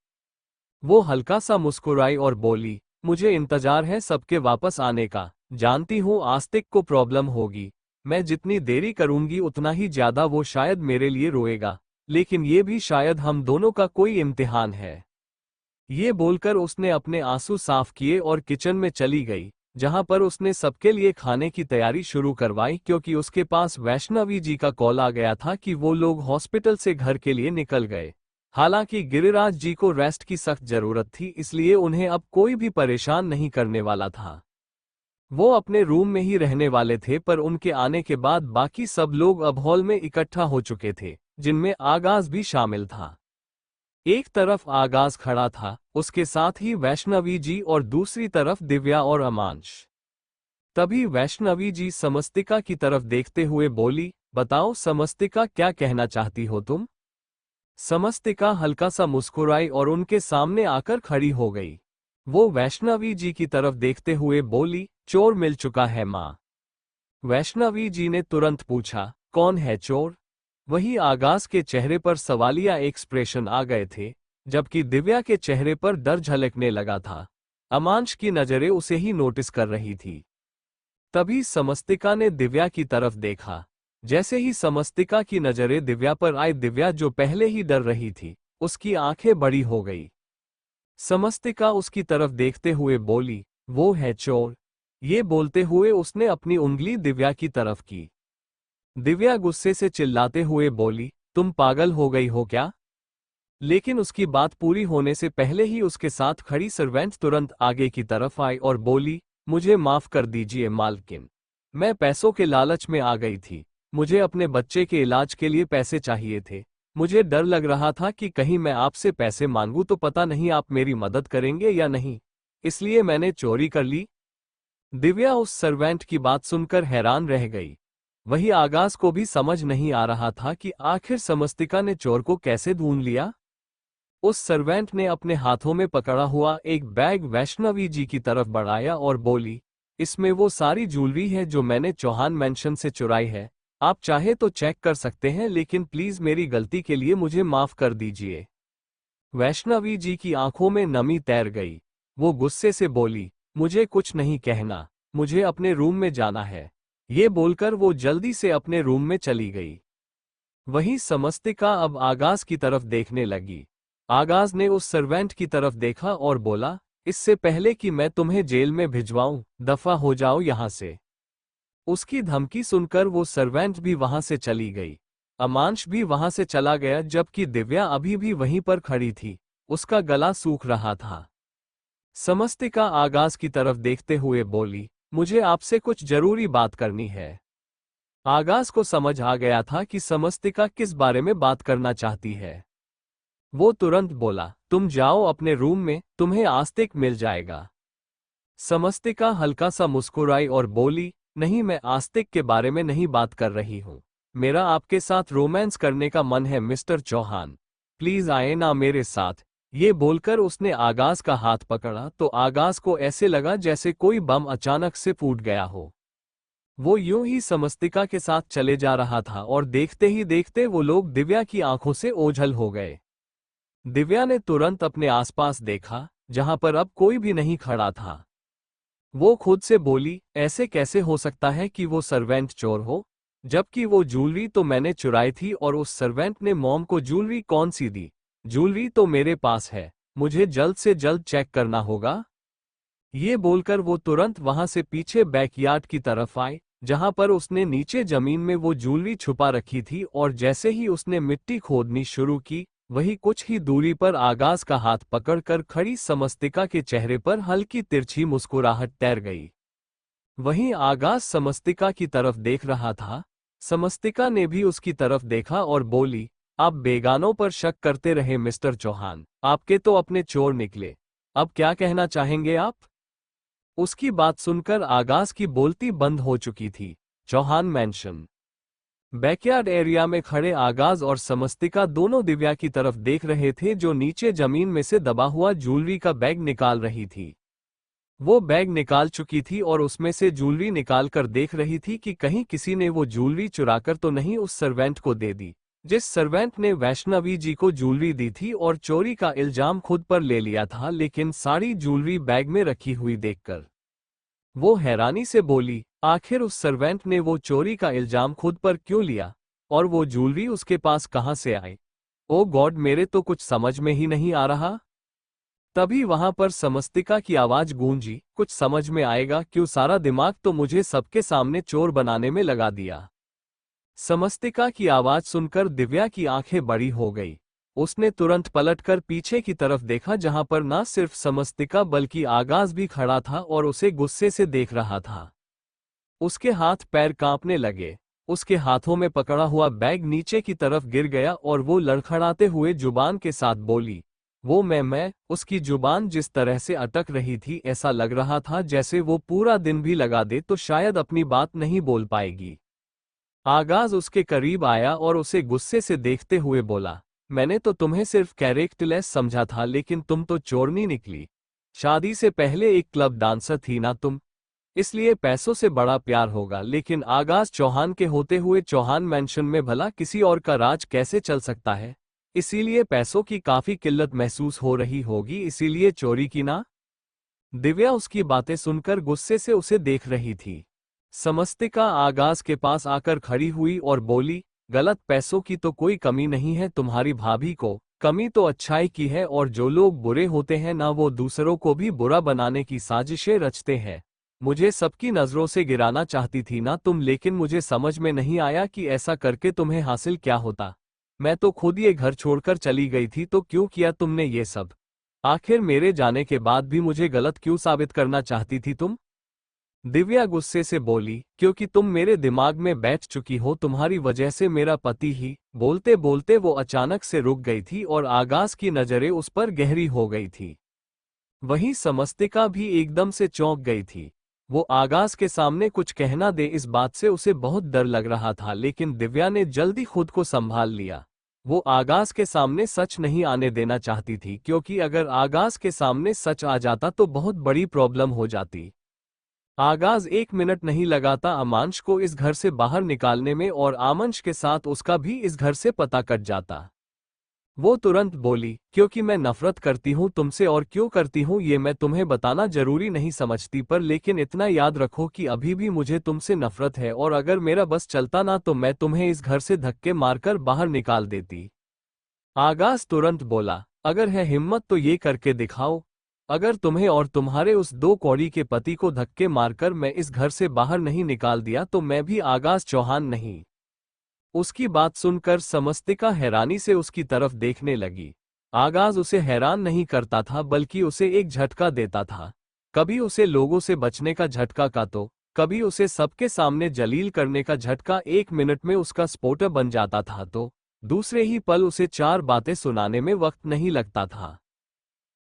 [SPEAKER 1] वो हल्का सा मुस्कुराई और बोली, मुझे इंतजार है सबके वापस आने का। जानती हूँ आस्तिक को प्रॉब्लम होगी, मैं जितनी देरी करूंगी उतना ही ज्यादा वो शायद मेरे लिए रोएगा, लेकिन ये भी शायद हम दोनों का कोई इम्तिहान है। ये बोलकर उसने अपने आंसू साफ किए और किचन में चली गई, जहां पर उसने सबके लिए खाने की तैयारी शुरू करवाई, क्योंकि उसके पास वैष्णवी जी का कॉल आ गया था कि वो लोग हॉस्पिटल से घर के लिए निकल गए। हालांकि गिरिराज जी को रेस्ट की सख्त जरूरत थी, इसलिए उन्हें अब कोई भी परेशान नहीं करने वाला था। वो अपने रूम में ही रहने वाले थे, पर उनके आने के बाद बाकी सब लोग अब हॉल में इकट्ठा हो चुके थे, जिनमें आगाज भी शामिल था। एक तरफ आगाज खड़ा था, उसके साथ ही वैष्णवी जी, और दूसरी तरफ दिव्या और अमांश। तभी वैष्णवी जी समस्तिका की तरफ देखते हुए बोली, बताओ समस्तिका, क्या कहना चाहती हो तुम? समस्तिका हल्का सा मुस्कुराई और उनके सामने आकर खड़ी हो गई। वो वैष्णवी जी की तरफ देखते हुए बोली, चोर मिल चुका है माँ। वैष्णवी जी ने तुरंत पूछा, कौन है चोर? वही आगाज के चेहरे पर सवालिया एक्सप्रेशन आ गए थे, जबकि दिव्या के चेहरे पर डर झलकने लगा था। अमांश की नजरें उसे ही नोटिस कर रही थी। तभी समस्तिका ने दिव्या की तरफ देखा। जैसे ही समस्तिका की नजरें दिव्या पर आई, दिव्या जो पहले ही डर रही थी, उसकी आंखें बड़ी हो गई। समस्तिका उसकी तरफ देखते हुए बोली, वो है चोर। ये बोलते हुए उसने अपनी उंगली दिव्या की तरफ की। दिव्या गुस्से से चिल्लाते हुए बोली, तुम पागल हो गई हो क्या? लेकिन उसकी बात पूरी होने से पहले ही उसके साथ खड़ी सर्वेंट तुरंत आगे की तरफ आई और बोली, मुझे माफ कर दीजिए मालकिन, मैं पैसों के लालच में आ गई थी। मुझे अपने बच्चे के इलाज के लिए पैसे चाहिए थे। मुझे डर लग रहा था कि कहीं मैं आपसे पैसे मांगूं तो पता नहीं आप मेरी मदद करेंगे या नहीं, इसलिए मैंने चोरी कर ली। दिव्या उस सर्वेंट की बात सुनकर हैरान रह गई। वही आगाज को भी समझ नहीं आ रहा था कि आखिर समस्तिका ने चोर को कैसे ढूंढ लिया। उस सर्वेंट ने अपने हाथों में पकड़ा हुआ एक बैग वैष्णवी जी की तरफ बढ़ाया और बोली, इसमें वो सारी ज्वेलरी है जो मैंने चौहान मैंशन से चुराई है। आप चाहे तो चेक कर सकते हैं, लेकिन प्लीज मेरी गलती के लिए मुझे माफ कर दीजिए। वैष्णवी जी की आंखों में नमी तैर गई। वो गुस्से से बोली, मुझे कुछ नहीं कहना, मुझे अपने रूम में जाना है। ये बोलकर वो जल्दी से अपने रूम में चली गई। वहीं समस्तिका अब आगाज की तरफ देखने लगी। आगाज ने उस सर्वेंट की तरफ देखा और बोला, इससे पहले कि मैं तुम्हें जेल में भिजवाऊं, दफा हो जाओ यहां से। उसकी धमकी सुनकर वो सर्वेंट भी वहां से चली गई। अमांश भी वहां से चला गया, जबकि दिव्या अभी भी वहीं पर खड़ी थी, उसका गला सूख रहा था। समस्तिका आगाज की तरफ देखते हुए बोली, मुझे आपसे कुछ जरूरी बात करनी है। आगाज को समझ आ गया था कि समस्तिका किस बारे में बात करना चाहती है। वो तुरंत बोला, तुम जाओ अपने रूम में, तुम्हें आस्तिक मिल जाएगा। समस्तिका हल्का सा मुस्कुराई और बोली, नहीं, मैं आस्तिक के बारे में नहीं बात कर रही हूँ। मेरा आपके साथ रोमांस करने का मन है मिस्टर चौहान, प्लीज आए ना मेरे साथ। ये बोलकर उसने आगाज का हाथ पकड़ा तो आगाज को ऐसे लगा जैसे कोई बम अचानक से फूट गया हो। वो यूं ही समस्तिका के साथ चले जा रहा था और देखते ही देखते वो लोग दिव्या की आंखों से ओझल हो गए। दिव्या ने तुरंत अपने आसपास देखा, जहां पर अब कोई भी नहीं खड़ा था। वो खुद से बोली, ऐसे कैसे हो सकता है कि वो सर्वेंट चोर हो, जबकि वो ज्वेलरी तो मैंने चुराई थी और उस सर्वेंट ने मॉम को ज्वेलरी कौन सी दी? ज्वेलरी तो मेरे पास है, मुझे जल्द से जल्द चेक करना होगा। ये बोलकर वो तुरंत वहां से पीछे बैकयार्ड की तरफ आए, जहां पर उसने नीचे जमीन में वो ज्वेलरी छुपा रखी थी, और जैसे ही उसने मिट्टी खोदनी शुरू की, वही कुछ ही दूरी पर आगाज का हाथ पकड़कर खड़ी समस्तिका के चेहरे पर हल्की तिरछी मुस्कुराहट तैर गई। वहीं आगाज समस्तिका की तरफ देख रहा था। समस्तिका ने भी उसकी तरफ देखा और बोली, आप बेगानों पर शक करते रहे मिस्टर चौहान, आपके तो अपने चोर निकले। अब क्या कहना चाहेंगे आप? उसकी बात सुनकर आगाज की बोलती बंद हो चुकी थी। चौहान मैंशन बैकयार्ड एरिया में खड़े आगाज और समस्तिका दोनों दिव्या की तरफ देख रहे थे, जो नीचे जमीन में से दबा हुआ ज्वेलरी का बैग निकाल रही थी। वो बैग निकाल चुकी थी और उसमें से ज्वेलरी निकाल कर देख रही थी कि कहीं किसी ने वो ज्वेलरी चुराकर तो नहीं उस सर्वेंट को दे दी, जिस सर्वेंट ने वैष्णवी जी को ज्वेलरी दी थी और चोरी का इल्जाम खुद पर ले लिया था। लेकिन सारी ज्वेलरी बैग में रखी हुई देखकर वो हैरानी से बोली, आखिर उस सर्वेंट ने वो चोरी का इल्जाम खुद पर क्यों लिया और वो ज्वेलरी उसके पास कहां से आई? ओ गॉड, मेरे तो कुछ समझ में ही नहीं आ रहा। तभी वहां पर समस्तिका की आवाज गूंजी, कुछ समझ में आएगा क्यों? सारा दिमाग तो मुझे सबके सामने चोर बनाने में लगा दिया। समस्तिका की आवाज सुनकर दिव्या की आंखें बड़ी हो गई। उसने तुरंत पलटकर पीछे की तरफ देखा जहां पर न सिर्फ समस्तिका बल्कि आगाज भी खड़ा था और उसे गुस्से से देख रहा था। उसके हाथ पैर कांपने लगे। उसके हाथों में पकड़ा हुआ बैग नीचे की तरफ गिर गया और वो लड़खड़ाते हुए जुबान के साथ बोली, वो मैं। उसकी जुबान जिस तरह से अटक रही थी, ऐसा लग रहा था जैसे वो पूरा दिन भी लगा दे तो शायद अपनी बात नहीं बोल पाएगी। आगाज उसके करीब आया और उसे गुस्से से देखते हुए बोला, मैंने तो तुम्हें सिर्फ कैरेक्टरलेस समझा था, लेकिन तुम तो चोरनी निकली। शादी से पहले एक क्लब डांसर थी ना तुम, इसलिए पैसों से बड़ा प्यार होगा। लेकिन आगाज चौहान के होते हुए चौहान मैंशन में भला किसी और का राज कैसे चल सकता है? इसीलिए पैसों की काफी किल्लत महसूस हो रही होगी, इसीलिए चोरी की ना? दिव्या उसकी बातें सुनकर गुस्से से उसे देख रही थी। समस्तिका आगाज के पास आकर खड़ी हुई और बोली, गलत पैसों की तो कोई कमी नहीं है तुम्हारी भाभी को, कमी तो अच्छाई की है। और जो लोग बुरे होते हैं ना, वो दूसरों को भी बुरा बनाने की साजिशें रचते हैं। मुझे सबकी नजरों से गिराना चाहती थी ना तुम, लेकिन मुझे समझ में नहीं आया कि ऐसा करके तुम्हें हासिल क्या होता। मैं तो खुद ये घर छोड़कर चली गई थी, तो क्यों किया तुमने ये सब? आखिर मेरे जाने के बाद भी मुझे गलत क्यों साबित करना चाहती थी तुम? दिव्या गुस्से से बोली, क्योंकि तुम मेरे दिमाग में बैठ चुकी हो, तुम्हारी वजह से मेरा पति ही। बोलते बोलते वो अचानक से रुक गई थी और आगाज की नजरें उस पर गहरी हो गई थी। वहीं समस्तिका भी एकदम से चौंक गई थी। वो आगाज के सामने कुछ कहना दे, इस बात से उसे बहुत डर लग रहा था, लेकिन दिव्या ने जल्दी खुद को संभाल लिया। वो आगाज के सामने सच नहीं आने देना चाहती थी, क्योंकि अगर आगाज के सामने सच आ जाता तो बहुत बड़ी प्रॉब्लम हो जाती। आगाज 1 मिनट नहीं लगाता आमांश को इस घर से बाहर निकालने में, और आमंश के साथ उसका भी इस घर से पता कट जाता। वो तुरंत बोली, क्योंकि मैं नफरत करती हूँ तुमसे, और क्यों करती हूँ ये मैं तुम्हें बताना जरूरी नहीं समझती, पर लेकिन इतना याद रखो कि अभी भी मुझे तुमसे नफरत है, और अगर मेरा बस चलता ना तो मैं तुम्हें इस घर से धक्के मारकर बाहर निकाल देती। आगाज तुरंत बोला, अगर है हिम्मत तो ये करके दिखाओ। अगर तुम्हें और तुम्हारे उस 2 कौड़ी के पति को धक्के मारकर मैं इस घर से बाहर नहीं निकाल दिया तो मैं भी आगाज चौहान नहीं। उसकी बात सुनकर समस्तिका हैरानी से उसकी तरफ देखने लगी। आगाज उसे हैरान नहीं करता था, बल्कि उसे एक झटका देता था। कभी उसे लोगों से बचने का झटका का तो कभी उसे सबके सामने जलील करने का झटका। 1 मिनट में उसका स्पोर्टर बन जाता था तो दूसरे ही पल उसे 4 बातें सुनाने में वक्त नहीं लगता था।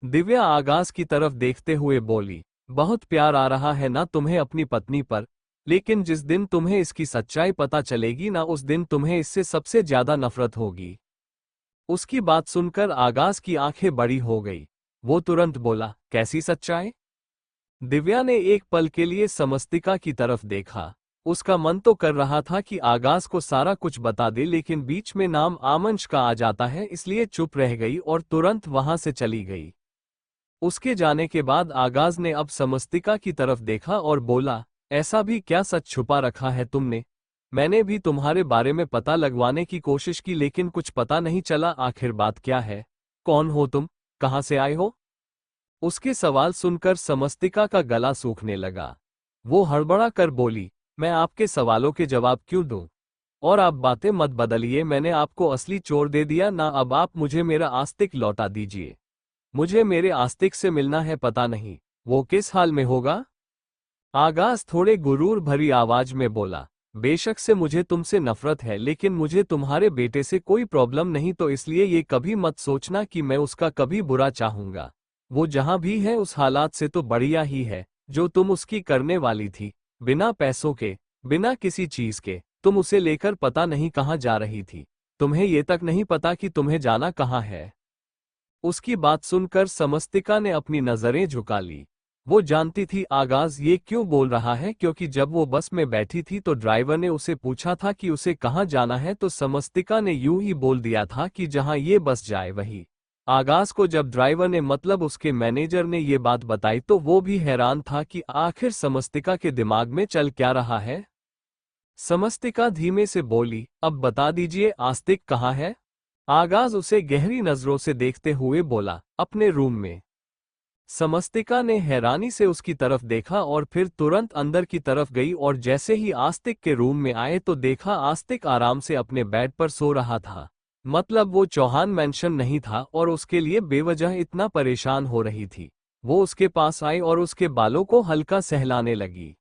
[SPEAKER 1] दिव्या आगाज की तरफ देखते हुए बोली, बहुत प्यार आ रहा है ना तुम्हें अपनी पत्नी पर, लेकिन जिस दिन तुम्हें इसकी सच्चाई पता चलेगी ना, उस दिन तुम्हें इससे सबसे ज्यादा नफरत होगी। उसकी बात सुनकर आगाज की आंखें बड़ी हो गई। वो तुरंत बोला, कैसी सच्चाई? दिव्या ने एक पल के लिए समस्तिका की तरफ देखा। उसका मन तो कर रहा था कि आगाज को सारा कुछ बता दे, लेकिन बीच में नाम आमंश का आ जाता है, इसलिए चुप रह गई और तुरंत वहां से चली गई। उसके जाने के बाद आगाज ने अब समस्तिका की तरफ देखा और बोला, ऐसा भी क्या सच छुपा रखा है तुमने? मैंने भी तुम्हारे बारे में पता लगवाने की कोशिश की, लेकिन कुछ पता नहीं चला। आखिर बात क्या है? कौन हो तुम? कहां से आए हो? उसके सवाल सुनकर समस्तिका का गला सूखने लगा। वो हड़बड़ा कर बोली, मैं आपके सवालों के जवाब क्यों दूं? और आप बातें मत बदलिए, मैंने आपको असली चोर दे दिया ना, अब आप मुझे मेरा आस्तिक लौटा दीजिए। मुझे मेरे आस्तिक से मिलना है, पता नहीं वो किस हाल में होगा। आगाज थोड़े गुरूर भरी आवाज में बोला, बेशक से मुझे तुमसे नफरत है, लेकिन मुझे तुम्हारे बेटे से कोई प्रॉब्लम नहीं, तो इसलिए ये कभी मत सोचना कि मैं उसका कभी बुरा चाहूंगा। वो जहां भी है उस हालात से तो बढ़िया ही है जो तुम उसकी करने वाली थी। बिना पैसों के, बिना किसी चीज के तुम उसे लेकर पता नहीं कहां जा रही थी। तुम्हें ये तक नहीं पता कि तुम्हें जाना कहां है। उसकी बात सुनकर समस्तिका ने अपनी नजरें झुका ली। वो जानती थी आगाज ये क्यों बोल रहा है, क्योंकि जब वो बस में बैठी थी तो ड्राइवर ने उसे पूछा था कि उसे कहाँ जाना है, तो समस्तिका ने यूं ही बोल दिया था कि जहां ये बस जाए वही। आगाज को जब ड्राइवर ने मतलब उसके मैनेजर ने ये बात बताई तो वो भी हैरान था कि आखिर समस्तिका के दिमाग में चल क्या रहा है। समस्तिका धीमे से बोली, अब बता दीजिए आस्तिक कहाँ है। आगाज उसे गहरी नजरों से देखते हुए बोला, अपने रूम में। समस्तिका ने हैरानी से उसकी तरफ देखा और फिर तुरंत अंदर की तरफ गई और जैसे ही आस्तिक के रूम में आए तो देखा आस्तिक आराम से अपने बेड पर सो रहा था। मतलब वो चौहान मेंशन नहीं था और उसके लिए बेवजह इतना परेशान हो रही थी। वो उसके पास आई और उसके बालों को हल्का सहलाने लगी।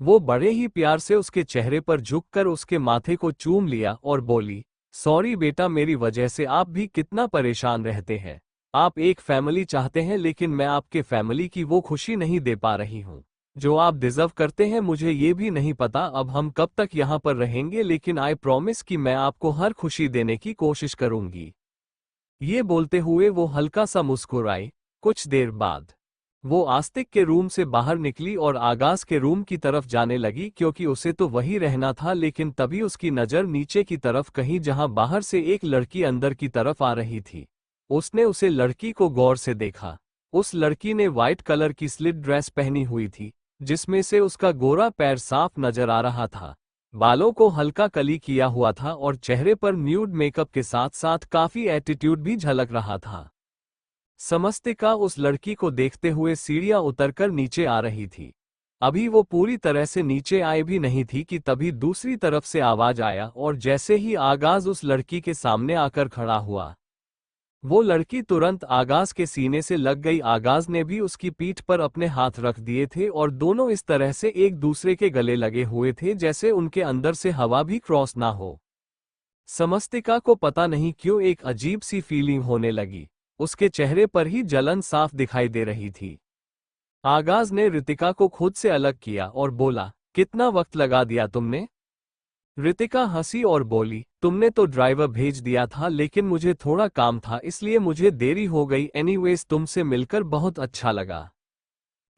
[SPEAKER 1] वो बड़े ही प्यार से उसके चेहरे पर झुककर उसके माथे को चूम लिया और बोली, सॉरी बेटा, मेरी वजह से आप भी कितना परेशान रहते हैं। आप एक फैमिली चाहते हैं लेकिन मैं आपके फैमिली की वो खुशी नहीं दे पा रही हूँ जो आप डिजर्व करते हैं। मुझे ये भी नहीं पता अब हम कब तक यहाँ पर रहेंगे, लेकिन आई प्रॉमिस कि मैं आपको हर खुशी देने की कोशिश करूंगी। ये बोलते हुए वो हल्का सा मुस्कुराई। कुछ देर बाद वो आस्तिक के रूम से बाहर निकली और आगाज के रूम की तरफ जाने लगी, क्योंकि उसे तो वही रहना था। लेकिन तभी उसकी नज़र नीचे की तरफ कहीं जहां बाहर से एक लड़की अंदर की तरफ आ रही थी। उसने उसे लड़की को गौर से देखा। उस लड़की ने व्हाइट कलर की स्लिट ड्रेस पहनी हुई थी जिसमें से उसका गोरा पैर साफ नजर आ रहा था। बालों को हल्का कली किया हुआ था और चेहरे पर न्यूड मेकअप के साथ साथ काफी एटीट्यूड भी झलक रहा था। समस्तिका उस लड़की को देखते हुए सीढ़ियां उतरकर नीचे आ रही थी। अभी वो पूरी तरह से नीचे आए भी नहीं थी कि तभी दूसरी तरफ से आवाज आया और जैसे ही आगाज उस लड़की के सामने आकर खड़ा हुआ, वो लड़की तुरंत आगाज के सीने से लग गई। आगाज ने भी उसकी पीठ पर अपने हाथ रख दिए थे और दोनों इस तरह से एक दूसरे के गले लगे हुए थे जैसे उनके अंदर से हवा भी क्रॉस ना हो। समस्तिका को पता नहीं क्यों एक अजीब सी फीलिंग होने लगी। उसके चेहरे पर ही जलन साफ दिखाई दे रही थी। आगाज ने रितिका को खुद से अलग किया और बोला, कितना वक्त लगा दिया तुमने। रितिका हंसी और बोली, तुमने तो ड्राइवर भेज दिया था लेकिन मुझे थोड़ा काम था इसलिए मुझे देरी हो गई। एनीवेज तुमसे मिलकर बहुत अच्छा लगा।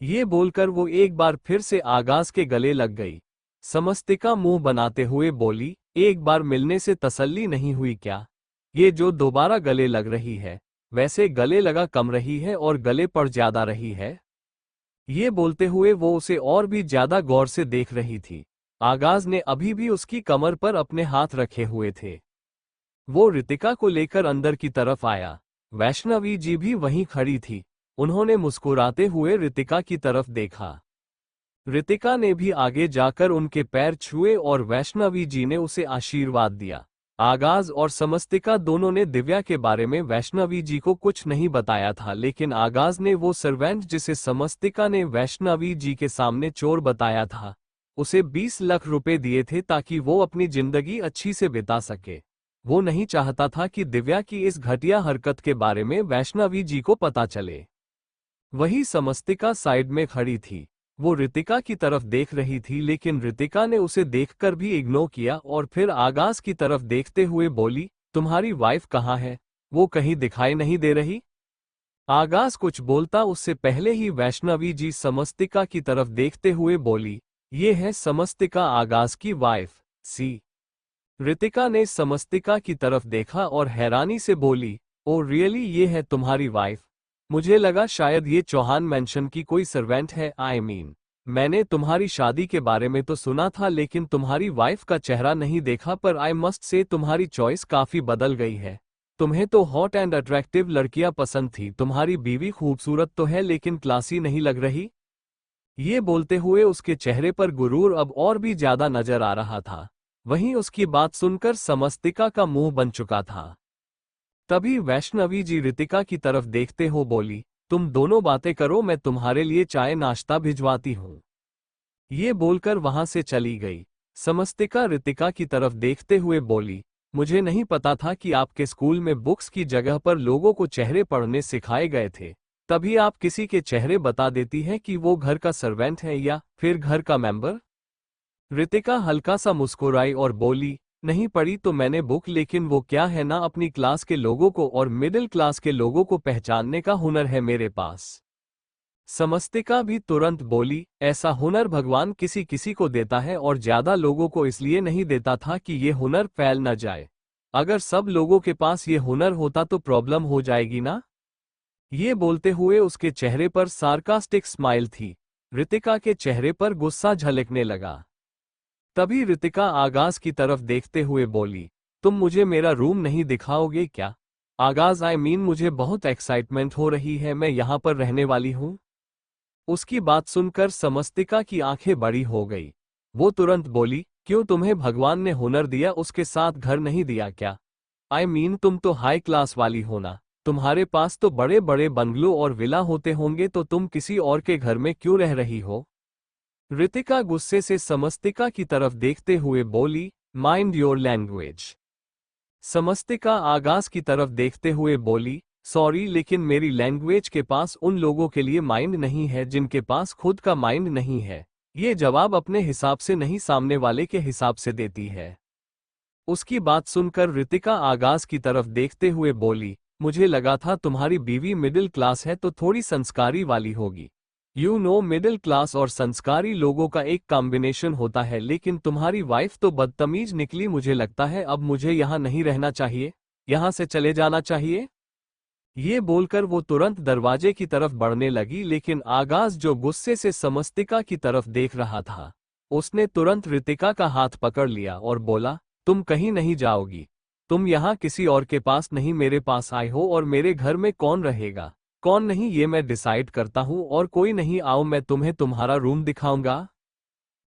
[SPEAKER 1] ये बोलकर वो एक बार फिर से आगाज के गले लग गई। समस्तिका मुंह बनाते हुए बोली, एक बार मिलने से तसल्ली नहीं हुई क्या। ये जो दोबारा गले लग रही है, वैसे गले लगा कम रही है और गले पड़ ज्यादा रही है। ये बोलते हुए वो उसे और भी ज्यादा गौर से देख रही थी। आगाज ने अभी भी उसकी कमर पर अपने हाथ रखे हुए थे। वो रितिका को लेकर अंदर की तरफ आया। वैष्णवी जी भी वहीं खड़ी थी। उन्होंने मुस्कुराते हुए रितिका की तरफ देखा। रितिका ने भी आगे जाकर उनके पैर छुए और वैष्णवी जी ने उसे आशीर्वाद दिया। आगाज और समस्तिका दोनों ने दिव्या के बारे में वैष्णवी जी को कुछ नहीं बताया था, लेकिन आगाज ने वो सर्वेंट जिसे समस्तिका ने वैष्णवी जी के सामने चोर बताया था, उसे 20 लाख रुपए दिए थे ताकि वो अपनी जिंदगी अच्छी से बिता सके। वो नहीं चाहता था कि दिव्या की इस घटिया हरकत के बारे में वैष्णवी जी को पता चले। वही समस्तिका साइड में खड़ी थी। वो रितिका की तरफ देख रही थी लेकिन रितिका ने उसे देखकर भी इग्नोर किया और फिर आगाज की तरफ देखते हुए बोली, तुम्हारी वाइफ कहाँ है, वो कहीं दिखाई नहीं दे रही। आगाज कुछ बोलता उससे पहले ही वैष्णवी जी समस्तिका की तरफ देखते हुए बोली, ये है समस्तिका, आगाज की वाइफ। सी रितिका ने समस्तिका की तरफ देखा और हैरानी से बोली, ओ रियली, ये है तुम्हारी वाइफ। मुझे लगा शायद ये चौहान मेंशन की कोई सर्वेंट है। आई मीन, मैंने तुम्हारी शादी के बारे में तो सुना था लेकिन तुम्हारी वाइफ का चेहरा नहीं देखा, पर आई मस्ट से तुम्हारी चॉइस काफी बदल गई है। तुम्हें तो हॉट एंड अट्रैक्टिव लड़कियां पसंद थी, तुम्हारी बीवी खूबसूरत तो है लेकिन क्लासी नहीं लग रही। ये बोलते हुए उसके चेहरे पर गुरूर अब और भी ज्यादा नजर आ रहा था। वहीं उसकी बात सुनकर समस्तिका का मुंह बन चुका था। तभी वैष्णवी जी रितिका की तरफ देखते हो बोली, तुम दोनों बातें करो, मैं तुम्हारे लिए चाय नाश्ता भिजवाती हूँ। ये बोलकर वहां से चली गई। समस्तिका रितिका की तरफ देखते हुए बोली, मुझे नहीं पता था कि आपके स्कूल में बुक्स की जगह पर लोगों को चेहरे पढ़ने सिखाए गए थे। तभी आप किसी के चेहरे बता देती हैं कि वो घर का सर्वेंट है या फिर घर का मेंबर। रितिका हल्का सा मुस्कुराई और बोली, नहीं पढ़ी तो मैंने बुक, लेकिन वो क्या है ना, अपनी क्लास के लोगों को और मिडिल क्लास के लोगों को पहचानने का हुनर है मेरे पास। समस्तिका भी तुरंत बोली, ऐसा हुनर भगवान किसी किसी को देता है और ज्यादा लोगों को इसलिए नहीं देता था कि ये हुनर फैल न जाए। अगर सब लोगों के पास ये हुनर होता तो प्रॉब्लम हो जाएगी ना। ये बोलते हुए उसके चेहरे पर सार्कास्टिक स्माइल थी। रितिका के चेहरे पर गुस्सा झलकने लगा। तभी रितिका आगाज की तरफ देखते हुए बोली, तुम मुझे मेरा रूम नहीं दिखाओगे क्या? आगाज मुझे बहुत एक्साइटमेंट हो रही है, मैं यहाँ पर रहने वाली हूँ। उसकी बात सुनकर समस्तिका की आंखें बड़ी हो गई। वो तुरंत बोली, क्यों, तुम्हें भगवान ने हुनर दिया, उसके साथ घर नहीं दिया क्या? तुम तो हाई क्लास वाली हो ना, तुम्हारे पास तो बड़े बड़े बंगलो और विला होते होंगे, तो तुम किसी और के घर में क्यों रह रही हो? रितिका गुस्से से समस्तिका की तरफ देखते हुए बोली, माइंड योर लैंग्वेज। समस्तिका आगाज की तरफ देखते हुए बोली, सॉरी लेकिन मेरी लैंग्वेज के पास उन लोगों के लिए माइंड नहीं है जिनके पास खुद का माइंड नहीं है। ये जवाब अपने हिसाब से नहीं, सामने वाले के हिसाब से देती है। उसकी बात सुनकर रितिका आगाज की तरफ देखते हुए बोली, मुझे लगा था तुम्हारी बीवी मिडिल क्लास है तो थोड़ी संस्कारी वाली होगी। मिडिल क्लास और संस्कारी लोगों का एक कॉम्बिनेशन होता है, लेकिन तुम्हारी वाइफ तो बदतमीज निकली। मुझे लगता है अब मुझे यहाँ नहीं रहना चाहिए, यहाँ से चले जाना चाहिए। ये बोलकर वो तुरंत दरवाजे की तरफ बढ़ने लगी, लेकिन आगाज जो गुस्से से समस्तिका की तरफ देख रहा था, उसने तुरंत रितिका का हाथ पकड़ लिया और बोला, तुम कहीं नहीं जाओगी। तुम यहाँ किसी और के पास नहीं, मेरे पास आए हो, और मेरे घर में कौन रहेगा कौन नहीं ये मैं डिसाइड करता हूँ, और कोई नहीं, आओ मैं तुम्हें तुम्हारा रूम दिखाऊंगा।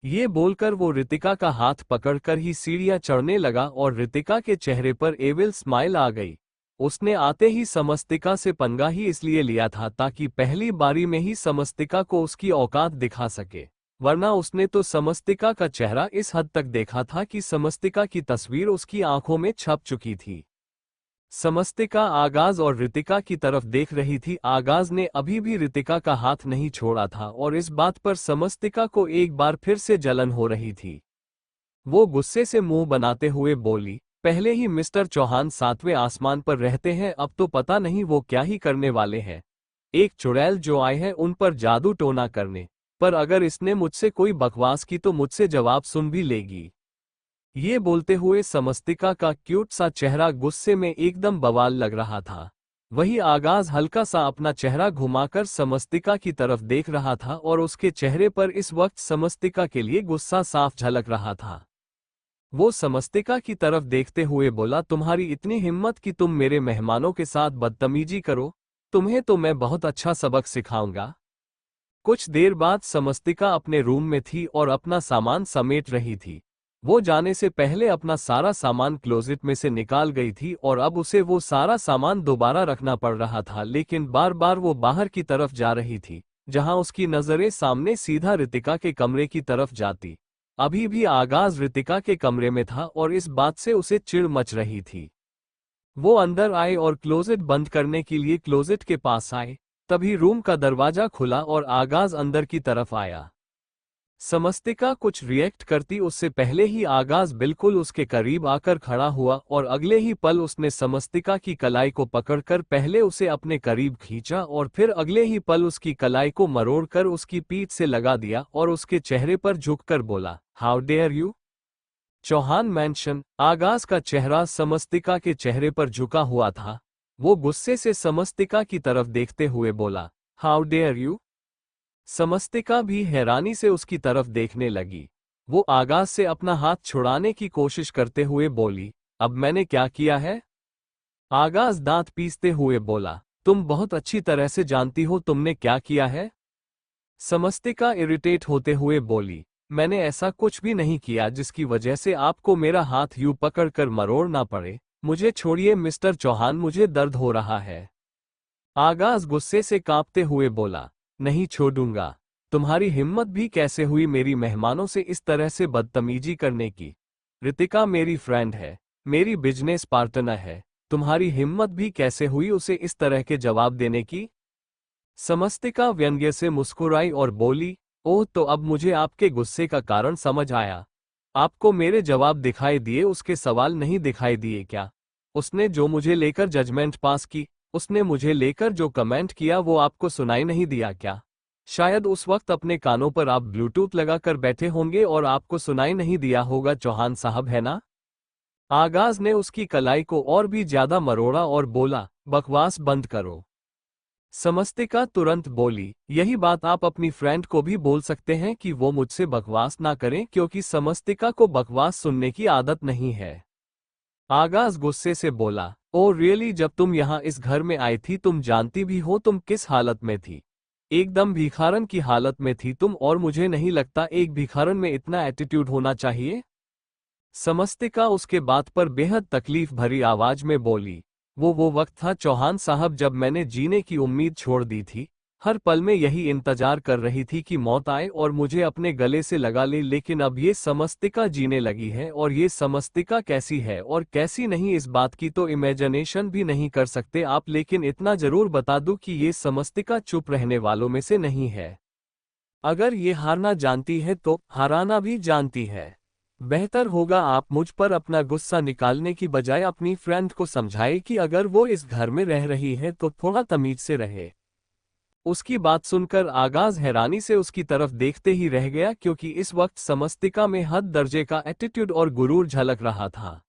[SPEAKER 1] ये बोलकर वो रितिका का हाथ पकड़कर ही सीढ़ियां चढ़ने लगा और रितिका के चेहरे पर एविल स्माइल आ गई। उसने आते ही समस्तिका से पंगा ही इसलिए लिया था ताकि पहली बारी में ही समस्तिका को उसकी औकात दिखा सके, वरना उसने तो समस्तिका का चेहरा इस हद तक देखा था कि समस्तिका की तस्वीर उसकी आंखों में छप चुकी थी। समस्तिका आगाज और रितिका की तरफ देख रही थी। आगाज ने अभी भी रितिका का हाथ नहीं छोड़ा था और इस बात पर समस्तिका को एक बार फिर से जलन हो रही थी। वो गुस्से से मुंह बनाते हुए बोली, पहले ही मिस्टर चौहान 7वें आसमान पर रहते हैं, अब तो पता नहीं वो क्या ही करने वाले हैं। एक चुड़ैल जो आए हैं उन पर जादू टोना करने, पर अगर इसने मुझसे कोई बकवास की तो मुझसे जवाब सुन भी लेगी। ये बोलते हुए समस्तिका का क्यूट सा चेहरा गुस्से में एकदम बवाल लग रहा था। वही आगाज हल्का सा अपना चेहरा घुमाकर समस्तिका की तरफ देख रहा था और उसके चेहरे पर इस वक्त समस्तिका के लिए गुस्सा साफ झलक रहा था। वो समस्तिका की तरफ देखते हुए बोला, तुम्हारी इतनी हिम्मत कि तुम मेरे मेहमानों के साथ बदतमीजी करो, तुम्हें तो मैं बहुत अच्छा सबक सिखाऊंगा। कुछ देर बाद समस्तिका अपने रूम में थी और अपना सामान समेट रही थी। वो जाने से पहले अपना सारा सामान क्लोजेट में से निकाल गई थी और अब उसे वो सारा सामान दोबारा रखना पड़ रहा था, लेकिन बार बार वो बाहर की तरफ जा रही थी, जहां उसकी नजरें सामने सीधा रितिका के कमरे की तरफ जाती। अभी भी आगाज रितिका के कमरे में था और इस बात से उसे चिढ़ मच रही थी। वो अंदर आए और क्लोजेट बंद करने के लिए क्लोजेट के पास आए। तभी रूम का दरवाजा खुला और आगाज अंदर की तरफ आया। समस्तिका कुछ रिएक्ट करती उससे पहले ही आगाज बिल्कुल उसके करीब आकर खड़ा हुआ और अगले ही पल उसने समस्तिका की कलाई को पकड़कर पहले उसे अपने करीब खींचा और फिर अगले ही पल उसकी कलाई को मरोड़कर उसकी पीठ से लगा दिया और उसके चेहरे पर झुककर बोला, how dare you. Chauhan mansion. आगाज का चेहरा समस्तिका के चेहरे पर झुका हुआ था। वो गुस्से से समस्तिका की तरफ देखते हुए बोला, हाउ डेयर यू। समस्तिका भी हैरानी से उसकी तरफ देखने लगी। वो आगाज से अपना हाथ छुड़ाने की कोशिश करते हुए बोली, अब मैंने क्या किया है? आगाज दांत पीसते हुए बोला, तुम बहुत अच्छी तरह से जानती हो तुमने क्या किया है। समस्तिका इरिटेट होते हुए बोली, मैंने ऐसा कुछ भी नहीं किया जिसकी वजह से आपको मेरा हाथ यूं पकड़कर मरोड़ना पड़े। मुझे छोड़िए मिस्टर चौहान, मुझे दर्द हो रहा है। आगाज गुस्से से कांपते हुए बोला, नहीं छोड़ूंगा। तुम्हारी हिम्मत भी कैसे हुई मेरी मेहमानों से इस तरह से बदतमीजी करने की? रितिका मेरी फ्रेंड है, मेरी बिजनेस पार्टनर है, तुम्हारी हिम्मत भी कैसे हुई उसे इस तरह के जवाब देने की? समस्तिका व्यंग्य से मुस्कुराई और बोली, ओह तो अब मुझे आपके गुस्से का कारण समझ आया। आपको मेरे जवाब दिखाई दिए, उसके सवाल नहीं दिखाई दिए क्या? उसने जो मुझे लेकर जजमेंट पास की, उसने मुझे लेकर जो कमेंट किया वो आपको सुनाई नहीं दिया क्या? शायद उस वक्त अपने कानों पर आप ब्लूटूथ लगाकर बैठे होंगे और आपको सुनाई नहीं दिया होगा चौहान साहब, है ना? आगाज ने उसकी कलाई को और भी ज्यादा मरोड़ा और बोला, बकवास बंद करो। समस्तिका तुरंत बोली, यही बात आप अपनी फ्रेंड को भी बोल सकते हैं कि वो मुझसे बकवास ना करें, क्योंकि समस्तिका को बकवास सुनने की आदत नहीं है। आगाज गुस्से से बोला, ओ रियली, जब तुम यहाँ इस घर में आई थी तुम जानती भी हो तुम किस हालत में थी। एकदम भिखारन की हालत में थी तुम, और मुझे नहीं लगता एक भिखारन में इतना एटीट्यूड होना चाहिए। समस्तिका उसके बात पर बेहद तकलीफ भरी आवाज में बोली, वो वक्त था चौहान साहब जब मैंने जीने की उम्मीद छोड़ दी थी। हर पल में यही इंतजार कर रही थी कि मौत आए और मुझे अपने गले से लगा ले, लेकिन अब ये समस्तिका जीने लगी है, और ये समस्तिका कैसी है और कैसी नहीं इस बात की तो इमेजिनेशन भी नहीं कर सकते आप। लेकिन इतना जरूर बता दूं कि ये समस्तिका चुप रहने वालों में से नहीं है। अगर ये हारना जानती है तो हराना भी जानती है। बेहतर होगा आप मुझ पर अपना गुस्सा निकालने की बजाय अपनी फ्रेंड को समझाए कि अगर वो इस घर में रह रही है तो थोड़ा तमीज से रहे। उसकी बात सुनकर आगाज हैरानी से उसकी तरफ देखते ही रह गया, क्योंकि इस वक्त समस्तिका में हद दर्जे का एटीट्यूड और गुरूर झलक रहा था।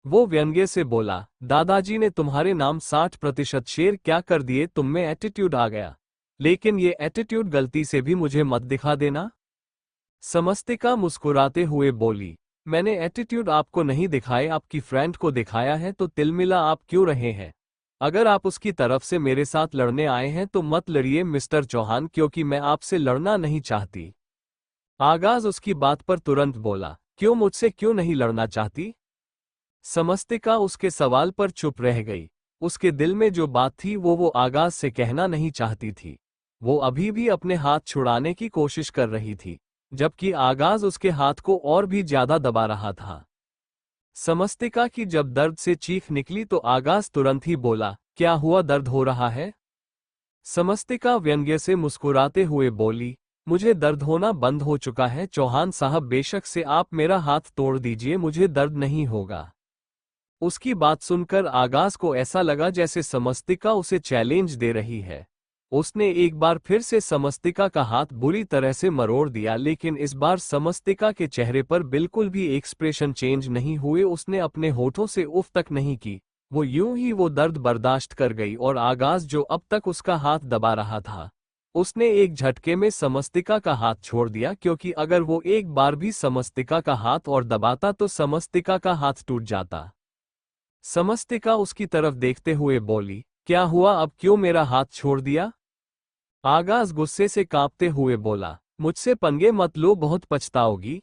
[SPEAKER 1] वो व्यंग्य से बोला, दादाजी ने तुम्हारे नाम 60% शेर क्या कर दिए, तुम में एटीट्यूड आ गया। लेकिन ये एटीट्यूड गलती से भी मुझे मत दिखा देना। समस्तिका मुस्कुराते हुए बोली, मैंने एटीट्यूड आपको नहीं दिखाए, आपकी फ्रेंड को दिखाया है, तो तिलमिला आप क्यों रहे हैं? अगर आप उसकी तरफ से मेरे साथ लड़ने आए हैं तो मत लड़िए मिस्टर चौहान, क्योंकि मैं आपसे लड़ना नहीं चाहती। आगाज उसकी बात पर तुरंत बोला, क्यों, मुझसे क्यों नहीं लड़ना चाहती? समस्तिका उसके सवाल पर चुप रह गई। उसके दिल में जो बात थी वो आगाज से कहना नहीं चाहती थी। वो अभी भी अपने हाथ छुड़ाने की कोशिश कर रही थी, जबकि आगाज उसके हाथ को और भी ज्यादा दबा रहा था। समस्तिका की जब दर्द से चीख निकली तो आगाज तुरंत ही बोला, क्या हुआ, दर्द हो रहा है? समस्तिका व्यंग्य से मुस्कुराते हुए बोली, मुझे दर्द होना बंद हो चुका है चौहान साहब, बेशक से आप मेरा हाथ तोड़ दीजिए, मुझे दर्द नहीं होगा। उसकी बात सुनकर आगाज को ऐसा लगा जैसे समस्तिका उसे चैलेंज दे रही है। उसने एक बार फिर से समस्तिका का हाथ बुरी तरह से मरोड़ दिया, लेकिन इस बार समस्तिका के चेहरे पर बिल्कुल भी एक्सप्रेशन चेंज नहीं हुए। उसने अपने होठों से उफ तक नहीं की। वो यूं ही वो दर्द बर्दाश्त कर गई, और आगाज जो अब तक उसका हाथ दबा रहा था, उसने एक झटके में समस्तिका का हाथ छोड़ दिया, क्योंकि अगर वो एक बार भी समस्तिका का हाथ और दबाता तो समस्तिका का हाथ टूट जाता। समस्तिका उसकी तरफ देखते हुए बोली, क्या हुआ, अब क्यों मेरा हाथ छोड़ दिया? आगाज गुस्से से कांपते हुए बोला, मुझसे पंगे मत लो, बहुत पछताओगी।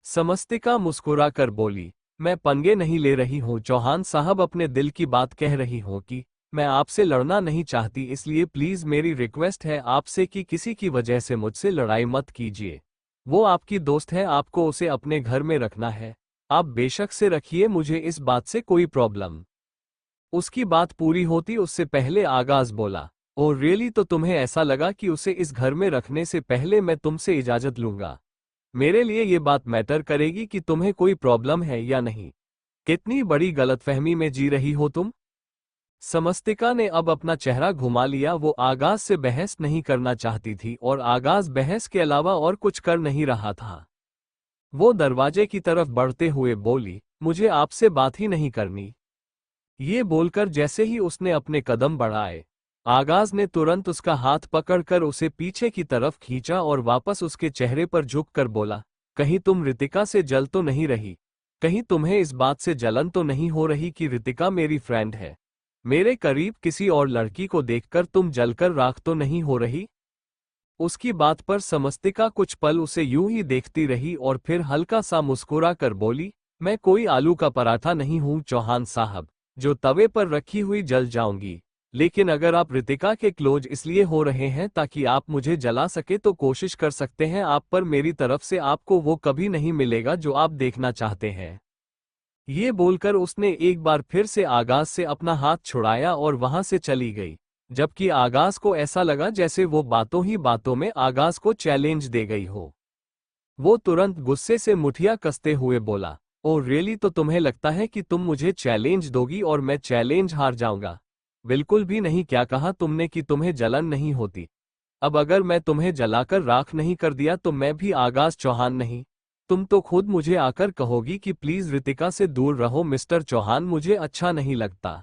[SPEAKER 1] समस्तिका मुस्कुराकर बोली, मैं पंगे नहीं ले रही हूँ चौहान साहब, अपने दिल की बात कह रही हूँ कि मैं आपसे लड़ना नहीं चाहती, इसलिए प्लीज मेरी रिक्वेस्ट है आपसे कि किसी की वजह से मुझसे लड़ाई मत कीजिए। वो आपकी दोस्त है, आपको उसे अपने घर में रखना है, आप बेशक से रखिए, मुझे इस बात से कोई प्रॉब्लम। उसकी बात पूरी होती उससे पहले आगाज बोला, ओ रियली, तो तुम्हें ऐसा लगा कि उसे इस घर में रखने से पहले मैं तुमसे इजाजत लूंगा? मेरे लिए ये बात मैटर करेगी कि तुम्हें कोई प्रॉब्लम है या नहीं? कितनी बड़ी गलतफहमी में जी रही हो तुम? समस्तिका ने अब अपना चेहरा घुमा लिया। वो आगाज से बहस नहीं करना चाहती थी, और आगाज बहस के अलावा और कुछ कर नहीं रहा था। वो दरवाजे की तरफ बढ़ते हुए बोली, मुझे आपसे बात ही नहीं करनी। ये बोलकर जैसे ही उसने अपने कदम बढ़ाए, आगाज ने तुरंत उसका हाथ पकड़कर उसे पीछे की तरफ खींचा और वापस उसके चेहरे पर झुककर बोला, कहीं तुम रितिका से जल तो नहीं रही? कहीं तुम्हें इस बात से जलन तो नहीं हो रही कि रितिका मेरी फ्रेंड है? मेरे करीब किसी और लड़की को देखकर तुम जलकर राख तो नहीं हो रही? उसकी बात पर समस्तिका कुछ पल उसे यूं ही देखती रही और फिर हल्का सा मुस्कुरा कर बोली, मैं कोई आलू का पराठा नहीं हूं चौहान साहब, जो तवे पर रखी हुई जल जाऊंगी। लेकिन अगर आप रितिका के क्लोज इसलिए हो रहे हैं ताकि आप मुझे जला सके तो कोशिश कर सकते हैं आप, पर मेरी तरफ से आपको वो कभी नहीं मिलेगा जो आप देखना चाहते हैं। ये बोलकर उसने एक बार फिर से आगाज से अपना हाथ छुड़ाया और वहां से चली गई, जबकि आगाज को ऐसा लगा जैसे वो बातों ही बातों में आगाज को चैलेंज दे गई हो। वो तुरंत गुस्से से मुठिया कसते हुए बोला, ओ रियली, तो तुम्हें लगता है कि तुम मुझे चैलेंज दोगी और मैं चैलेंज हार जाऊंगा? बिल्कुल भी नहीं। क्या कहा तुमने कि तुम्हें जलन नहीं होती? अब अगर मैं तुम्हें जलाकर राख नहीं कर दिया तो मैं भी आगाज चौहान नहीं। तुम तो खुद मुझे आकर कहोगी कि प्लीज रितिका से दूर रहो मिस्टर चौहान, मुझे अच्छा नहीं लगता।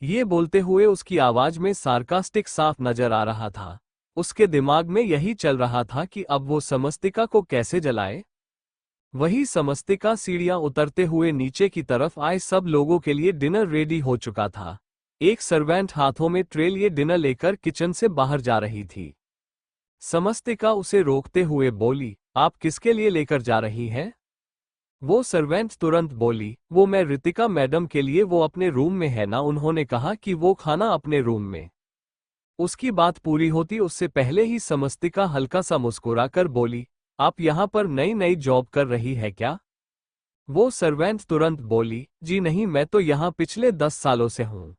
[SPEAKER 1] ये बोलते हुए उसकी आवाज में सार्कास्टिक साफ नजर आ रहा था। उसके दिमाग में यही चल रहा था कि अब वो समस्तिका को कैसे जलाए। वही समस्तिका सीढ़ियां उतरते हुए नीचे की तरफ आए। सब लोगों के लिए डिनर रेडी हो चुका था। एक सर्वेंट हाथों में ट्रे लिए डिनर लेकर किचन से बाहर जा रही थी। समस्तिका उसे रोकते हुए बोली, आप किसके लिए लेकर जा रही हैं? वो सर्वेंट तुरंत बोली, वो मैं रितिका मैडम के लिए, वो अपने रूम में है ना। उन्होंने कहा कि वो खाना अपने रूम में। उसकी बात पूरी होती उससे पहले ही समस्तिका हल्का सा मुस्कुराकर बोली, आप यहाँ पर नई नई जॉब कर रही है क्या? वो सर्वेंट तुरंत बोली, जी नहीं, मैं तो यहाँ पिछले 10 सालों से हूँ।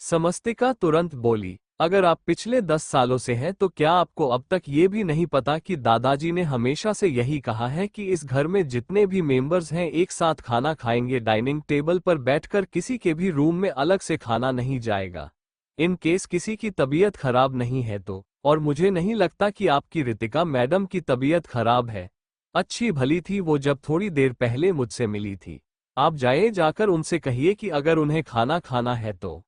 [SPEAKER 1] समस्तिका तुरंत बोली, अगर आप पिछले 10 सालों से हैं तो क्या आपको अब तक ये भी नहीं पता कि दादाजी ने हमेशा से यही कहा है कि इस घर में जितने भी मेंबर्स हैं एक साथ खाना खाएंगे, डाइनिंग टेबल पर बैठकर किसी के भी रूम में अलग से खाना नहीं जाएगा। इन केस किसी की तबीयत खराब नहीं है तो, और मुझे नहीं लगता कि आपकी रितिका मैडम की तबीयत खराब है। अच्छी भली थी वो जब थोड़ी देर पहले मुझसे मिली थी। आप जाकर उनसे कहिए कि अगर उन्हें खाना खाना है तो।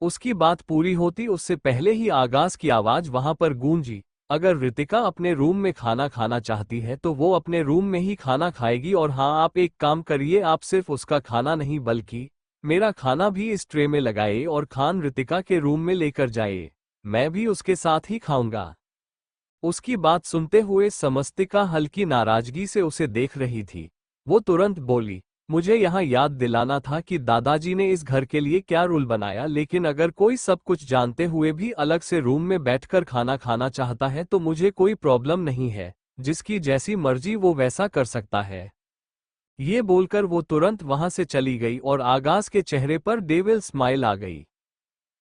[SPEAKER 1] उसकी बात पूरी होती उससे पहले ही आगाज की आवाज वहां पर गूंजी, अगर रितिका अपने रूम में खाना खाना चाहती है तो वो अपने रूम में ही खाना खाएगी। और हाँ, आप एक काम करिए, आप सिर्फ उसका खाना नहीं बल्कि मेरा खाना भी इस ट्रे में लगाए और खान रितिका के रूम में लेकर जाए। मैं भी उसके साथ ही खाऊंगा। उसकी बात सुनते हुए समस्तिका हल्की नाराजगी से उसे देख रही थी। वो तुरंत बोली, मुझे यहाँ याद दिलाना था कि दादाजी ने इस घर के लिए क्या रूल बनाया, लेकिन अगर कोई सब कुछ जानते हुए भी अलग से रूम में बैठकर खाना खाना चाहता है तो मुझे कोई प्रॉब्लम नहीं है। जिसकी जैसी मर्जी वो वैसा कर सकता है। ये बोलकर वो तुरंत वहां से चली गई और आगाज के चेहरे पर डेविल स्माइल आ गई।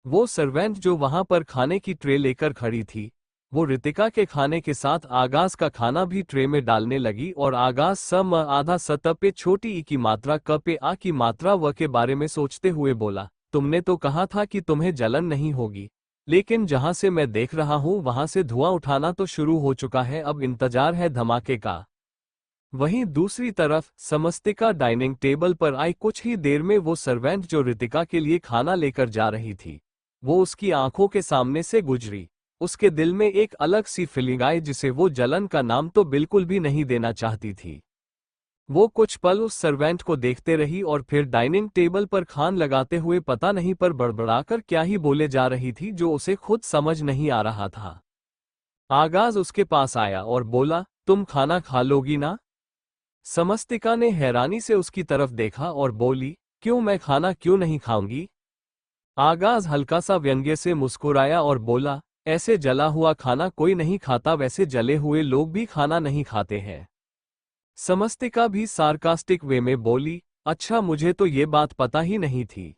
[SPEAKER 1] वो सर्वेंट जो वहां पर खाने की ट्रे लेकर खड़ी थी, वो रितिका के खाने के साथ आगाज का खाना भी ट्रे में डालने लगी और आगाज सम आधा सतह पे छोटी ई की मात्रा क पे आ की मात्रा व के बारे में सोचते हुए बोला, तुमने तो कहा था कि तुम्हें जलन नहीं होगी, लेकिन जहां से मैं देख रहा हूं वहां से धुआं उठाना तो शुरू हो चुका है। अब इंतजार है धमाके का। वहीं दूसरी तरफ समस्तिका डाइनिंग टेबल पर आई। कुछ ही देर में वो सर्वेंट जो रितिका के लिए खाना लेकर जा रही थी, वो उसकी आंखों के सामने से गुजरी। उसके दिल में एक अलग सी फीलिंग आई जिसे वो जलन का नाम तो बिल्कुल भी नहीं देना चाहती थी। वो कुछ पल उस सर्वेंट को देखते रही और फिर डाइनिंग टेबल पर खान लगाते हुए पता नहीं पर बड़बड़ाकर क्या ही बोले जा रही थी जो उसे खुद समझ नहीं आ रहा था। आगाज उसके पास आया और बोला, तुम खाना खा लोगी ना? समस्तिका ने हैरानी से उसकी तरफ देखा और बोली, क्यों, मैं खाना क्यों नहीं खाऊंगी? आगाज हल्का सा व्यंग्य से मुस्कुराया और बोला, ऐसे जला हुआ खाना कोई नहीं खाता, वैसे जले हुए लोग भी खाना नहीं खाते हैं। समस्तिका भी सार्कास्टिक वे में बोली, अच्छा, मुझे तो ये बात पता ही नहीं थी।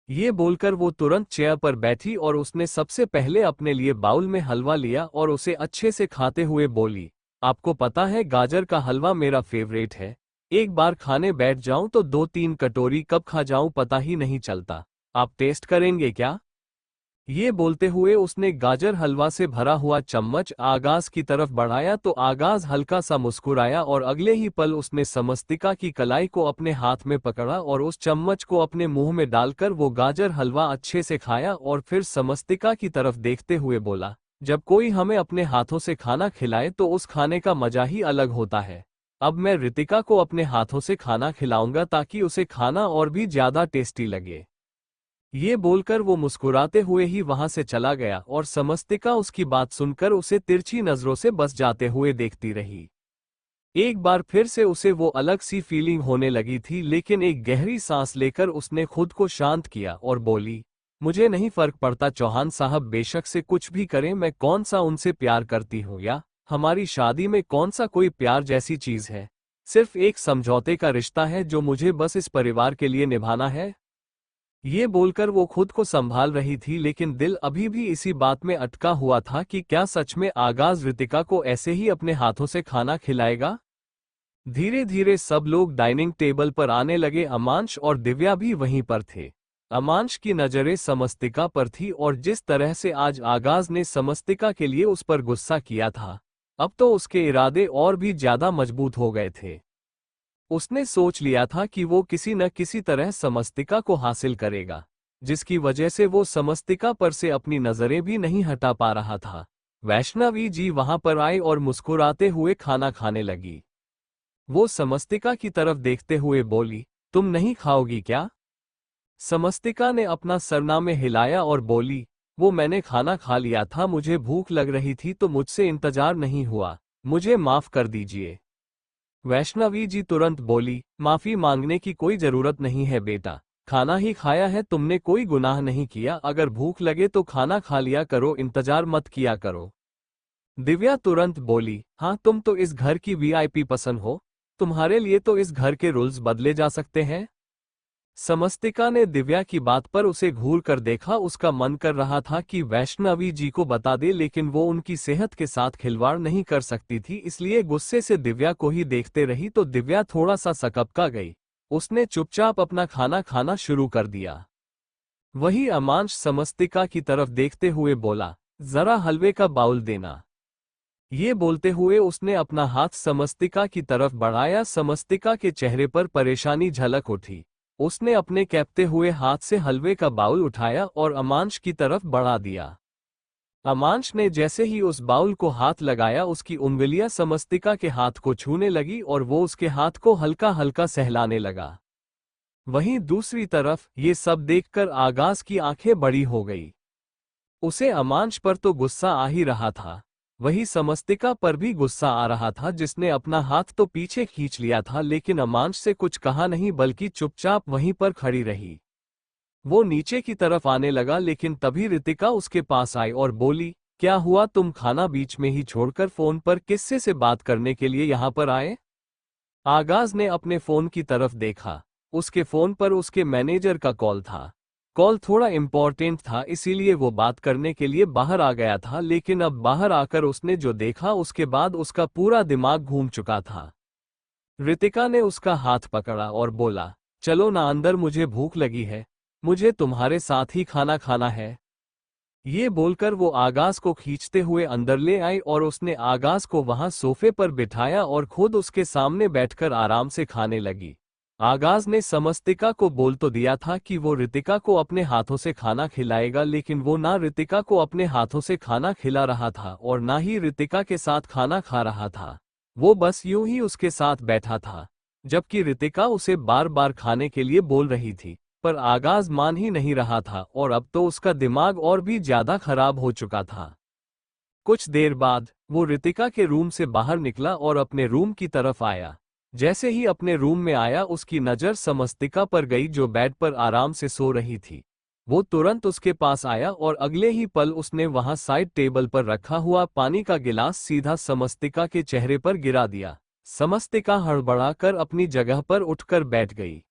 [SPEAKER 1] ये बोलकर वो तुरंत चेयर पर बैठी और उसने सबसे पहले अपने लिए बाउल में हलवा लिया और उसे अच्छे से खाते हुए बोली, आपको पता है गाजर का हलवा मेरा फेवरेट है। एक बार खाने बैठ जाऊं तो 2-3 कटोरी कब खा जाऊं पता ही नहीं चलता। आप टेस्ट करेंगे क्या? ये बोलते हुए उसने गाजर हलवा से भरा हुआ चम्मच आगाज की तरफ बढ़ाया तो आगाज हल्का सा मुस्कुराया और अगले ही पल उसने समस्तिका की कलाई को अपने हाथ में पकड़ा और उस चम्मच को अपने मुंह में डालकर वो गाजर हलवा अच्छे से खाया और फिर समस्तिका की तरफ देखते हुए बोला, जब कोई हमें अपने हाथों से खाना खिलाए तो उस खाने का मजा ही अलग होता है। अब मैं रितिका को अपने हाथों से खाना खिलाऊंगा ताकि उसे खाना और भी ज्यादा टेस्टी लगे। ये बोलकर वो मुस्कुराते हुए ही वहां से चला गया और समस्तिका उसकी बात सुनकर उसे तिरछी नजरों से बस जाते हुए देखती रही। एक बार फिर से उसे वो अलग सी फीलिंग होने लगी थी, लेकिन एक गहरी सांस लेकर उसने खुद को शांत किया और बोली, मुझे नहीं फर्क पड़ता चौहान साहब, बेशक से कुछ भी करें, मैं कौन सा उनसे प्यार करती हूँ या हमारी शादी में कौन सा कोई प्यार जैसी चीज है। सिर्फ एक समझौते का रिश्ता है जो मुझे बस इस परिवार के लिए निभाना है। ये बोलकर वो खुद को संभाल रही थी, लेकिन दिल अभी भी इसी बात में अटका हुआ था कि क्या सच में आगाज रितिका को ऐसे ही अपने हाथों से खाना खिलाएगा। धीरे धीरे सब लोग डाइनिंग टेबल पर आने लगे। अमांश और दिव्या भी वहीं पर थे। अमांश की नजरें समस्तिका पर थी और जिस तरह से आज आगाज ने समस्तिका के लिए उस पर गुस्सा किया था, अब तो उसके इरादे और भी ज्यादा मजबूत हो गए थे। उसने सोच लिया था कि वो किसी न किसी तरह समस्तिका को हासिल करेगा, जिसकी वजह से वो समस्तिका पर से अपनी नजरें भी नहीं हटा पा रहा था। वैष्णवी जी वहां पर आई और मुस्कुराते हुए खाना खाने लगी। वो समस्तिका की तरफ देखते हुए बोली, तुम नहीं खाओगी क्या? समस्तिका ने अपना सरनामे हिलाया और बोली, वो मैंने खाना खा लिया था, मुझे भूख लग रही थी तो मुझसे इंतजार नहीं हुआ, मुझे माफ कर दीजिए। वैष्णवी जी तुरंत बोली, माफी मांगने की कोई जरूरत नहीं है बेटा, खाना ही खाया है, तुमने कोई गुनाह नहीं किया, अगर भूख लगे तो खाना खा लिया करो, इंतजार मत किया करो। दिव्या तुरंत बोली, हाँ तुम तो इस घर की वीआईपी पसंद हो, तुम्हारे लिए तो इस घर के रूल्स बदले जा सकते हैं। समस्तिका ने दिव्या की बात पर उसे घूर कर देखा, उसका मन कर रहा था कि वैष्णवी जी को बता दे, लेकिन वो उनकी सेहत के साथ खिलवाड़ नहीं कर सकती थी, इसलिए गुस्से से दिव्या को ही देखते रही तो दिव्या थोड़ा सा सकपका गई। उसने चुपचाप अपना खाना खाना शुरू कर दिया। वही अमांश समस्तिका की तरफ देखते हुए बोला, जरा हलवे का बाउल देना। ये बोलते हुए उसने अपना हाथ समस्तिका की तरफ बढ़ाया। समस्तिका के चेहरे पर परेशानी झलक उठी। उसने अपने कैपते हुए हाथ से हलवे का बाउल उठाया और अमांश की तरफ बढ़ा दिया। अमांश ने जैसे ही उस बाउल को हाथ लगाया, उसकी उंगलियां समस्तिका के हाथ को छूने लगी और वो उसके हाथ को हल्का हल्का सहलाने लगा। वहीं दूसरी तरफ ये सब देखकर आगाज की आंखें बड़ी हो गई। उसे अमांश पर तो गुस्सा आ ही रहा था, वही समस्तिका पर भी गुस्सा आ रहा था, जिसने अपना हाथ तो पीछे खींच लिया था लेकिन अमांश से कुछ कहा नहीं बल्कि चुपचाप वहीं पर खड़ी रही। वो नीचे की तरफ आने लगा लेकिन तभी रितिका उसके पास आई और बोली, क्या हुआ, तुम खाना बीच में ही छोड़कर फोन पर किससे से बात करने के लिए यहाँ पर आए? आगाज ने अपने फोन की तरफ देखा। उसके फोन पर उसके मैनेजर का कॉल था। कॉल थोड़ा इम्पोर्टेंट था, इसीलिए वो बात करने के लिए बाहर आ गया था, लेकिन अब बाहर आकर उसने जो देखा उसके बाद उसका पूरा दिमाग घूम चुका था। रितिका ने उसका हाथ पकड़ा और बोला, चलो ना अंदर, मुझे भूख लगी है, मुझे तुम्हारे साथ ही खाना खाना है। ये बोलकर वो आगाज को खींचते हुए अंदर ले आई और उसने आगाज को वहां सोफे पर बिठाया और खुद उसके सामने बैठकर आराम से खाने लगी। आगाज ने समस्तिका को बोल तो दिया था कि वो रितिका को अपने हाथों से खाना खिलाएगा, लेकिन वो ना रितिका को अपने हाथों से खाना खिला रहा था और ना ही रितिका के साथ खाना खा रहा था। वो बस यूं ही उसके साथ बैठा था, जबकि रितिका उसे बार बार खाने के लिए बोल रही थी, पर आगाज मान ही नहीं रहा था और अब तो उसका दिमाग और भी ज्यादा खराब हो चुका था। कुछ देर बाद वो रितिका के रूम से बाहर निकला और अपने रूम की तरफ आया। जैसे ही अपने रूम में आया, उसकी नज़र समस्तिका पर गई जो बेड पर आराम से सो रही थी। वो तुरंत उसके पास आया और अगले ही पल उसने वहां साइड टेबल पर रखा हुआ पानी का गिलास सीधा समस्तिका के चेहरे पर गिरा दिया। समस्तिका हड़बड़ाकर अपनी जगह पर उठकर बैठ गई।